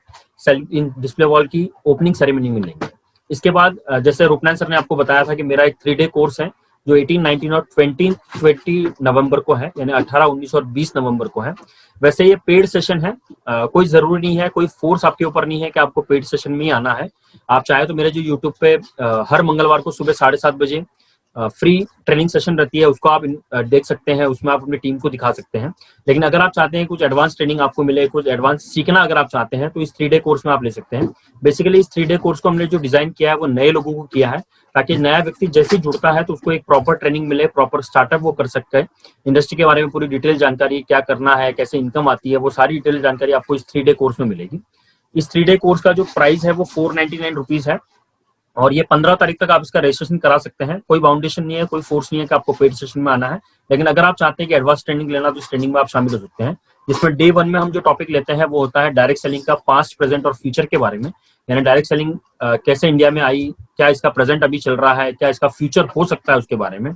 इन डिस्प्ले वॉल की ओपनिंग सेरेमनी में लेंगे। इसके बाद जैसे रूपनारायण सर ने आपको बताया था कि मेरा एक 3 डे कोर्स है जो 18, 19 और 20 नवंबर को है, यानी 18, 19 और 20 नवंबर को है। वैसे ये पेड सेशन है, कोई जरूरी नहीं है, कोई फोर्स आपके ऊपर नहीं है कि आपको पेड सेशन में ही आना है। आप चाहे तो मेरे जो यूट्यूब पे हर मंगलवार को सुबह 7:30 बजे फ्री ट्रेनिंग सेशन रहती है, उसको आप देख सकते हैं, उसमें आप अपनी टीम को दिखा सकते हैं। लेकिन अगर आप चाहते हैं कुछ एडवांस ट्रेनिंग आपको मिले, कुछ एडवांस सीखना अगर आप चाहते हैं, तो इस 3 डे कोर्स में आप ले सकते हैं। बेसिकली इस 3 डे कोर्स को हमने जो डिजाइन किया है वो नए लोगों को किया है, ताकि नया व्यक्ति जैसे ही जुड़ता है तो उसको एक प्रॉपर ट्रेनिंग मिले, प्रॉपर स्टार्टअप वो कर सकता है। इंडस्ट्री के बारे में पूरी डिटेल जानकारी, क्या करना है, कैसे इनकम आती है, वो सारी डिटेल जानकारी आपको इस 3 डे कोर्स में मिलेगी। इस 3 डे कोर्स का जो प्राइस है वो 499 रुपीज है और ये 15 तारीख तक आप इसका रजिस्ट्रेशन करा सकते हैं। कोई बाउंडेशन नहीं है, कोई फोर्स नहीं है कि आपको पेड सेशन में आना है, लेकिन अगर आप चाहते हैं कि एडवांस ट्रेनिंग लेना तो इस ट्रेनिंग में आप शामिल हो सकते हैं। जिसमें डे 1 में हम जो टॉपिक लेते हैं वो होता है डायरेक्ट सेलिंग का पास्ट, प्रेजेंट और फ्यूचर के बारे में, यानी डायरेक्ट सेलिंग कैसे इंडिया में आई, क्या इसका प्रेजेंट अभी चल रहा है, क्या इसका फ्यूचर हो सकता है उसके बारे में,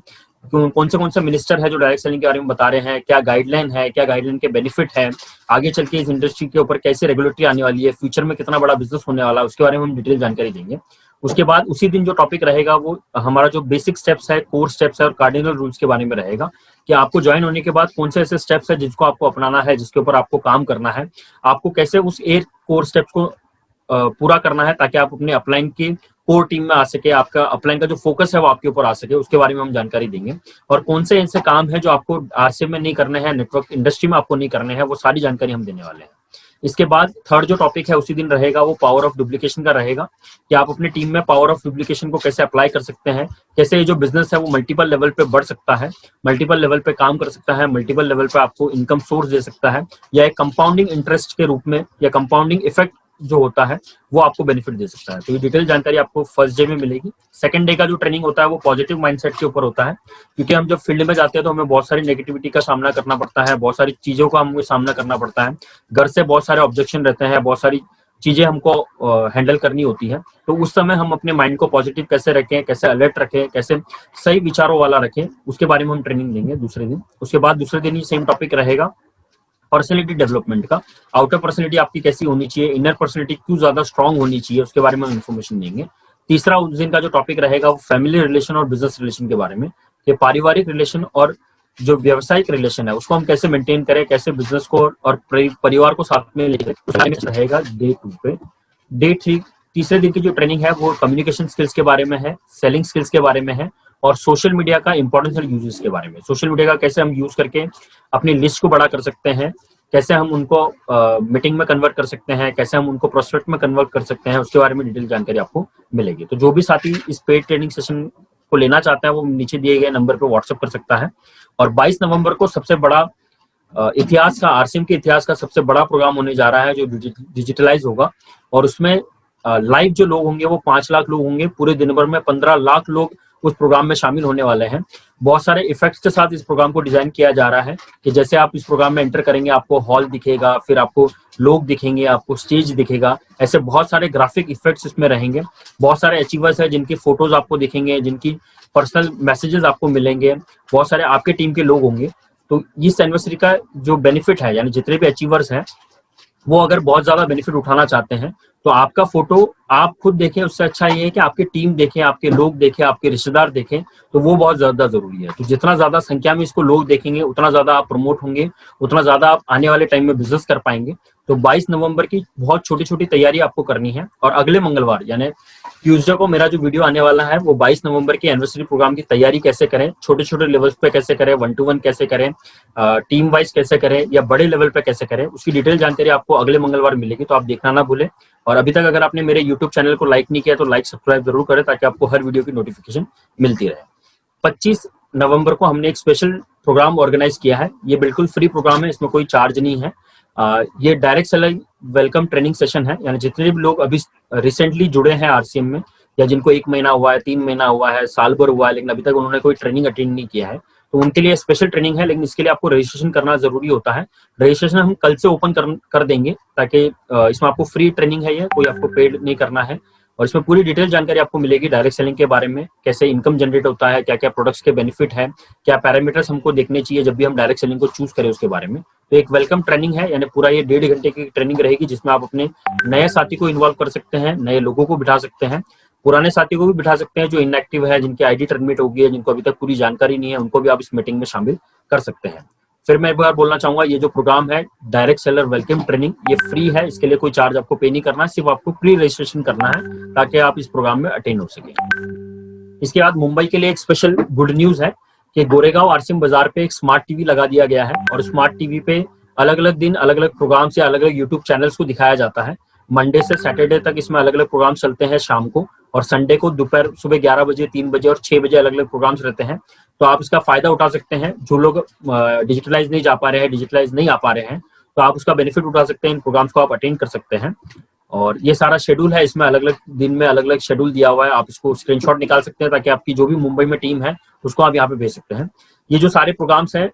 कौन से मिनिस्टर है जो डायरेक्ट सेलिंग के बारे में बता रहे हैं, क्या गाइडलाइन है, क्या गाइडलाइन के बेनिफिट है, आगे चल के इस इंडस्ट्री के ऊपर कैसे रेगुलेटरी आने वाली है, फ्यूचर में कितना बड़ा बिजनेस होने वाला है, उसके बारे में हम डिटेल जानकारी देंगे। उसके बाद उसी दिन जो टॉपिक रहेगा वो हमारा जो बेसिक स्टेप्स है, कोर स्टेप्स है और कार्डिनल रूल्स के बारे में रहेगा, कि आपको ज्वाइन होने के बाद कौन से ऐसे स्टेप्स है जिसको आपको अपनाना है, जिसके ऊपर आपको काम करना है, आपको कैसे उस 8 कोर स्टेप्स को पूरा करना है, ताकि आप अपने अपलाइन की कोर टीम में आ सके, आपका अपलाइन का जो फोकस है वो आपके ऊपर आ सके, उसके बारे में हम जानकारी देंगे। और कौन से ऐसे काम है जो आपको आरसीएम में नहीं करने हैं, नेटवर्क इंडस्ट्री में आपको नहीं करने हैं, वो सारी जानकारी हम देने वाले हैं। इसके बाद थर्ड जो टॉपिक है उसी दिन रहेगा वो पावर ऑफ डुप्लीकेशन का रहेगा, कि आप अपनी टीम में पावर ऑफ डुप्लीकेशन को कैसे अप्लाई कर सकते हैं, कैसे ये जो बिजनेस है वो मल्टीपल लेवल पे बढ़ सकता है, मल्टीपल लेवल पे काम कर सकता है, मल्टीपल लेवल पे आपको इनकम सोर्स दे सकता है, या एक कंपाउंडिंग इंटरेस्ट के रूप में या कंपाउंडिंग इफेक्ट जो होता है वो आपको बेनिफिट दे सकता है। तो ये डिटेल जानकारी आपको फर्स्ट डे में मिलेगी। सेकंड डे का जो ट्रेनिंग होता है वो पॉजिटिव माइंडसेट के ऊपर होता है, क्योंकि हम जब फील्ड में जाते हैं तो हमें बहुत सारी नेगेटिविटी का सामना करना पड़ता है, बहुत सारी चीजों का हमें सामना करना पड़ता है, घर से बहुत सारे ऑब्जेक्शन रहते हैं, बहुत सारी चीजें हमको हैंडल करनी होती है। तो उस समय हम अपने माइंड को पॉजिटिव कैसे रखें, कैसे अलर्ट रखें, कैसे सही विचारों वाला रखें, उसके बारे में हम ट्रेनिंग देंगे दूसरे दिन। उसके बाद दूसरे दिन ही सेम टॉपिक रहेगा पर्सनैलिटी डेवलपमेंट का, आउटर पर्सनैलिटी आपकी कैसी होनी चाहिए, इनर पर्सनैलिटी क्यों ज्यादा स्ट्रांग होनी चाहिए, उसके बारे में हम इन्फॉर्मेशन देंगे। तीसरा उस दिन का जो टॉपिक रहेगा वो फैमिली रिलेशन और बिजनेस रिलेशन के बारे में, कि पारिवारिक रिलेशन और जो व्यावसायिक रिलेशन है उसको हम कैसे मेंटेन करें, कैसे बिजनेस को और परिवार को साथ में लेकर रहेगा डे 2 पे। डे 3 तीसरे दिन की जो ट्रेनिंग है वो कम्युनिकेशन स्किल्स के बारे में है, सेलिंग स्किल्स के बारे में है और सोशल मीडिया का इंपॉर्टेंस और यूजेस के बारे में। सोशल मीडिया का कैसे हम यूज करके अपनी लिस्ट को बड़ा कर सकते हैं, कैसे हम उनको मीटिंग में कन्वर्ट कर सकते हैं, कैसे हम उनको प्रोस्पेक्ट में कन्वर्ट कर सकते हैं, उसके बारे में डिटेल जानकारी आपको मिलेगी। तो जो भी साथी इस पेड ट्रेनिंग सेशन को लेना चाहता है वो नीचे दिए गए नंबर पे व्हाट्सएप कर सकता है। और 22 नवंबर को सबसे बड़ा इतिहास का, आरसीएम के इतिहास का सबसे बड़ा प्रोग्राम होने जा रहा है जो डिजिटलाइज होगा, और उसमें लाइव जो लोग होंगे वो 5 लाख लोग होंगे। पूरे दिन भर में 15 लाख लोग उस प्रोग्राम में शामिल होने वाले हैं। बहुत सारे इफेक्ट्स के साथ इस प्रोग्राम को डिजाइन किया जा रहा है, कि जैसे आप इस प्रोग्राम में एंटर करेंगे आपको हॉल दिखेगा, फिर आपको लोग दिखेंगे, आपको स्टेज दिखेगा, ऐसे बहुत सारे ग्राफिक इफेक्ट्स इसमें रहेंगे। बहुत सारे अचीवर्स है जिनकी फोटोज आपको दिखेंगे, जिनकी पर्सनल मैसेजेस आपको मिलेंगे, बहुत सारे आपके टीम के लोग होंगे। तो इस एनिवर्सरी का जो बेनिफिट है, यानी जितने भी अचीवर्स हैं वो अगर बहुत ज्यादा बेनिफिट उठाना चाहते हैं तो आपका फोटो आप खुद देखें, उससे अच्छा ये है कि आपकी टीम देखें, आपके लोग देखें, आपके रिश्तेदार देखें, तो वो बहुत ज्यादा जरूरी है। तो जितना ज्यादा संख्या में इसको लोग देखेंगे उतना ज्यादा आप प्रमोट होंगे, उतना ज्यादा आप आने वाले टाइम में बिजनेस कर पाएंगे। तो 22 नवंबर की बहुत छोटी छोटी तैयारी आपको करनी है, और अगले मंगलवार यानी ट्यूसडे को मेरा जो वीडियो आने वाला है वो 22 नवंबर की एनिवर्सरी प्रोग्राम की तैयारी कैसे करें, छोटे छोटे लेवल्स पे कैसे करें, 1-to-1 कैसे करें, टीम वाइज कैसे करें या बड़े लेवल पे कैसे करें, उसकी डिटेल जानकारी आपको अगले मंगलवार मिलेगी, तो आप देखना ना भूलें। और अभी तक अगर आपने मेरे यूट्यूब चैनल को लाइक नहीं किया तो लाइक सब्सक्राइब जरूर करें ताकि आपको हर वीडियो की नोटिफिकेशन मिलती रहे। 25 नवंबर को हमने एक स्पेशल प्रोग्राम ऑर्गेनाइज किया है। ये बिल्कुल फ्री प्रोग्राम है, इसमें कोई चार्ज नहीं है। ये direct seller welcome training session है, यानी जितने भी लोग अभी रिसेंटली जुड़े हैं आरसीएम में या जिनको 1 महीना हुआ है, 3 महीना हुआ है, साल भर हुआ है लेकिन अभी तक उन्होंने कोई ट्रेनिंग अटेंड नहीं किया है, तो उनके लिए स्पेशल ट्रेनिंग है। लेकिन इसके लिए आपको रजिस्ट्रेशन करना जरूरी होता है। रजिस्ट्रेशन हम कल से ओपन कर देंगे ताकि इसमें आपको फ्री ट्रेनिंग है, ये कोई आपको पेड नहीं करना है। और इसमें पूरी डिटेल जानकारी आपको मिलेगी डायरेक्ट सेलिंग के बारे में, कैसे इनकम जनरेट होता है, क्या क्या प्रोडक्ट्स के बेनिफिट है, क्या पैरामीटर्स हमको देखने चाहिए जब भी हम डायरेक्ट सेलिंग को चूज करें उसके बारे में। तो एक वेलकम ट्रेनिंग है, यानी पूरा ये 1.5 घंटे की ट्रेनिंग रहेगी जिसमें आप अपने नए साथी को इन्वॉल्व कर सकते हैं, नए लोगों को बिठा सकते हैं, पुराने साथी को भी बिठा सकते हैं जो इनएक्टिव है, जिनकी आईडी टर्मिनेट हो गई है, जिनको अभी तक पूरी जानकारी नहीं है, उनको भी आप इस मीटिंग में शामिल कर सकते हैं। फिर मैं एक बार बोलना चाहूंगा, ये जो प्रोग्राम है डायरेक्ट सेलर वेलकम ट्रेनिंग, ये फ्री है, इसके लिए कोई चार्ज आपको पे नहीं करना है, सिर्फ आपको प्री रजिस्ट्रेशन करना है ताकि आप इस प्रोग्राम में अटेंड हो सके। इसके बाद मुंबई के लिए एक स्पेशल गुड न्यूज है कि गोरेगांव आरसीएम बाजार पे एक स्मार्ट टीवी लगा दिया गया है और स्मार्ट टीवी पे अलग अलग दिन अलग अलग प्रोग्राम से अलग अलग यूट्यूब चैनल्स को दिखाया जाता है। मंडे से सैटरडे तक इसमें अलग अलग प्रोग्राम चलते हैं शाम को, और संडे को दोपहर सुबह 11 बजे, 3 बजे और 6 बजे अलग अलग प्रोग्राम्स रहते हैं। तो आप इसका फायदा उठा सकते हैं। जो लोग डिजिटलाइज नहीं जा पा रहे हैं, डिजिटलाइज नहीं आ पा रहे हैं, तो आप उसका बेनिफिट उठा सकते हैं, इन प्रोग्राम्स को आप अटेंड कर सकते हैं। और ये सारा शेड्यूल है, इसमें अलग अलग दिन में अलग अलग शेड्यूल दिया हुआ है, आप इसको स्क्रीनशॉट निकाल सकते हैं ताकि आपकी जो भी मुंबई में टीम है उसको आप यहाँ पे भेज सकते हैं। ये जो सारे प्रोग्राम्स हैं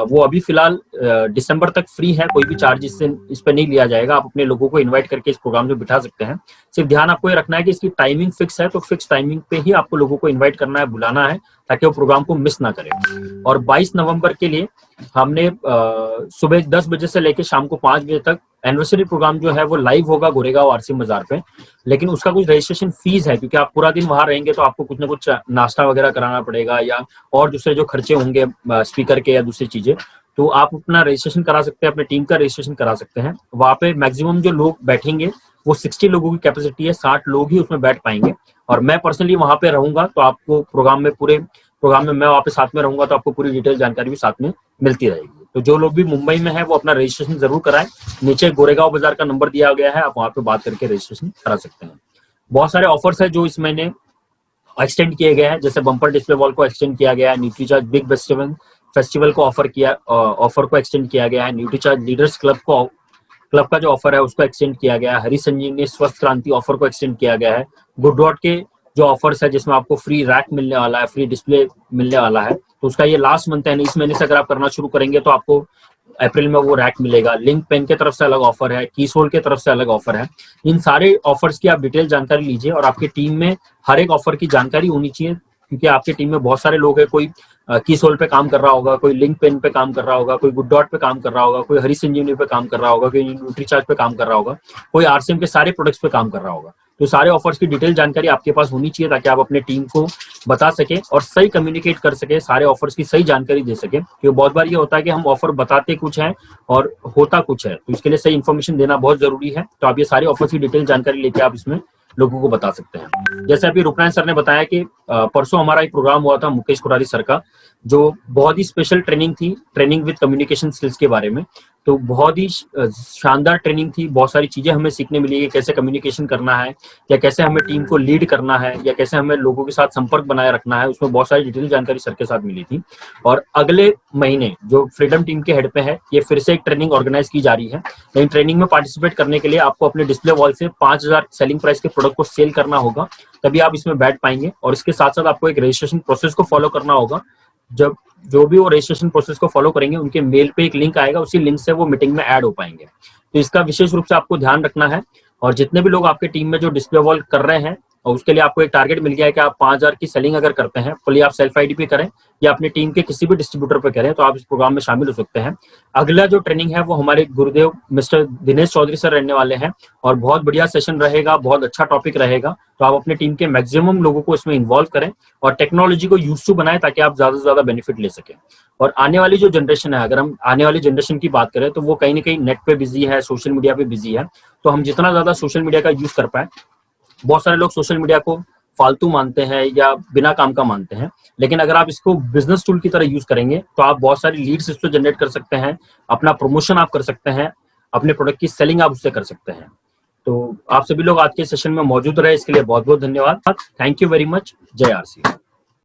वो अभी फिलहाल दिसंबर तक फ्री है, कोई भी चार्ज इस पे नहीं लिया जाएगा। आप अपने लोगों को इनवाइट करके इस प्रोग्राम में बिठा सकते हैं। सिर्फ ध्यान आपको ये रखना है कि इसकी टाइमिंग फिक्स है, तो फिक्स टाइमिंग पे ही आपको लोगों को इन्वाइट करना है, बुलाना है ताकि वो प्रोग्राम को मिस ना करें। और 22 नवंबर के लिए हमने सुबह 10 बजे से लेकर शाम को 5 बजे तक एनिवर्सरी प्रोग्राम जो है वो लाइव होगा गोरेगांव आरसीएम बाजार पे, लेकिन उसका कुछ रजिस्ट्रेशन फीस है, क्योंकि आप पूरा दिन वहां रहेंगे तो आपको कुछ ना कुछ नाश्ता वगैरह कराना पड़ेगा या और दूसरे जो खर्चे होंगे स्पीकर के या दूसरी चीजें, तो आप अपना रजिस्ट्रेशन करा सकते हैं, अपने टीम का रजिस्ट्रेशन करा सकते हैं। वहां पे मैक्सिमम जो लोग बैठेंगे वो 60 लोगों की कैपेसिटी है, 60 लोग ही उसमें बैठ पाएंगे। और मैं पर्सनली वहां पे रहूंगा, तो आपको पूरे प्रोग्राम में मैं वहां पे साथ में रहूंगा, तो आपको पूरी डिटेल जानकारी भी साथ में मिलती रहेगी। तो जो लोग भी मुंबई में है वो अपना रजिस्ट्रेशन जरूर कराएं। नीचे गोरेगांव बाजार का नंबर दिया गया है, आप वहां पे बात करके रजिस्ट्रेशन करा सकते हैं। बहुत सारे ऑफर्स है जो इस महीने एक्सटेंड किए गए हैं, जैसे बम्पर डिस्प्ले वॉल को एक्सटेंड किया गया है, न्यूट्रीचार्ज बिग फेस्टिवल को ऑफर को एक्सटेंड किया गया है, न्यूट्रीचार्ज लीडर्स क्लब का जो ऑफर है उसको एक्सटेंड किया गया है, हरी संजीवनी स्वस्थ क्रांति ऑफर को एक्सटेंड किया गया है, गुड डॉट के जो ऑफर्स है जिसमें आपको फ्री रैक मिलने वाला है, फ्री डिस्प्ले मिलने वाला है, तो उसका ये लास्ट मंथ है, इस महीने से अगर आप करना शुरू करेंगे तो आपको अप्रैल में वो रैक मिलेगा। लिंक पेन के तरफ से अलग ऑफर है, कीसोल के तरफ से अलग ऑफर है। इन सारे ऑफर्स की आप डिटेल जानकारी लीजिए और आपकी टीम में हर एक ऑफर की जानकारी होनी चाहिए, क्योंकि आपकी टीम में बहुत सारे लोग हैं, कोई कीसोल पे काम कर रहा होगा, कोई लिंक पेन पे काम कर रहा होगा, कोई गुड डॉट पे काम कर रहा होगा, कोई हरी संजीवनी पे काम कर रहा होगा, कोई न्यूट्रीचार्ज पे काम कर रहा होगा, कोई आरसीएम के सारे प्रोडक्ट्स पे काम कर रहा होगा। तो सारे ऑफर्स की डिटेल जानकारी आपके पास होनी चाहिए ताकि आप अपने टीम को बता सके और सही कम्युनिकेट कर सके, सारे ऑफर्स की सही जानकारी दे सके। क्योंकि बहुत बार ये होता है कि हम ऑफर बताते कुछ है और होता कुछ है, तो इसके लिए सही इन्फॉर्मेशन देना बहुत जरूरी है। तो आप ये सारे ऑफर्स की डिटेल जानकारी लेके आप इसमें लोगों को बता सकते हैं। जैसे अभी रूपनारायण सर ने बताया कि परसों हमारा एक प्रोग्राम हुआ था मुकेश कुरारी सर का, जो बहुत ही स्पेशल ट्रेनिंग थी, ट्रेनिंग विद कम्युनिकेशन स्किल्स के बारे में। तो बहुत ही शानदार ट्रेनिंग थी, बहुत सारी चीजें हमें सीखने मिली कि कैसे कम्युनिकेशन करना है, या कैसे हमें टीम को लीड करना है, या कैसे हमें लोगों के साथ संपर्क बनाए रखना है। उसमें बहुत सारी डिटेल जानकारी सर के साथ मिली थी। और अगले महीने जो फ्रीडम टीम के हेड पे है, ये फिर से एक ट्रेनिंग ऑर्गेनाइज की जा रही है। लेकिन ट्रेनिंग में पार्टिसिपेट करने के लिए आपको अपने डिस्प्ले वॉल से 5000 सेलिंग प्राइस के प्रोडक्ट को सेल करना होगा, तभी आप इसमें बैठ पाएंगे। और इसके साथ साथ आपको एक रजिस्ट्रेशन प्रोसेस को फॉलो करना होगा। जब जो भी वो रजिस्ट्रेशन प्रोसेस को फॉलो करेंगे उनके मेल पे एक लिंक आएगा, उसी लिंक से वो मीटिंग में ऐड हो पाएंगे। तो इसका विशेष रूप से आपको ध्यान रखना है। और जितने भी लोग आपके टीम में जो डिस्प्ले वॉल कर रहे हैं, और उसके लिए आपको एक टारगेट मिल गया है कि आप 5000 की सेलिंग अगर करते हैं, भले आप सेल्फ आईडी पे करें या अपनी टीम के किसी भी डिस्ट्रीब्यूटर पे करें, तो आप इस प्रोग्राम में शामिल हो सकते हैं। अगला जो ट्रेनिंग है वो हमारे गुरुदेव मिस्टर दिनेश चौधरी सर रहने वाले हैं, और बहुत बढ़िया सेशन रहेगा, बहुत अच्छा टॉपिक रहेगा। तो आप अपनी टीम के मैक्सिमम लोगों को इसमें इन्वॉल्व करें और टेक्नोलॉजी को यूज टू बनाएं ताकि आप ज्यादा से ज्यादा बेनिफिट ले सकें। और आने वाली जो जनरेशन है, अगर हम आने वाली जनरेशन की बात करें, तो वो कहीं ना कहीं नेट पे बिजी है, सोशल मीडिया पे बिजी है। तो हम जितना ज्यादा सोशल मीडिया का यूज कर पाए बहुत सारे लोग सोशल मीडिया को फालतू मानते हैं या बिना काम का मानते हैं, लेकिन अगर आप इसको बिजनेस टूल की तरह यूज करेंगे तो आप बहुत सारी लीड्स इससे जनरेट कर सकते हैं, अपना प्रमोशन आप कर सकते हैं, अपने प्रोडक्ट की सेलिंग आप उससे कर सकते हैं। तो आप सभी लोग आज के सेशन में मौजूद रहे, इसके लिए बहुत बहुत धन्यवाद। Thank you very much. जय आरसीएम।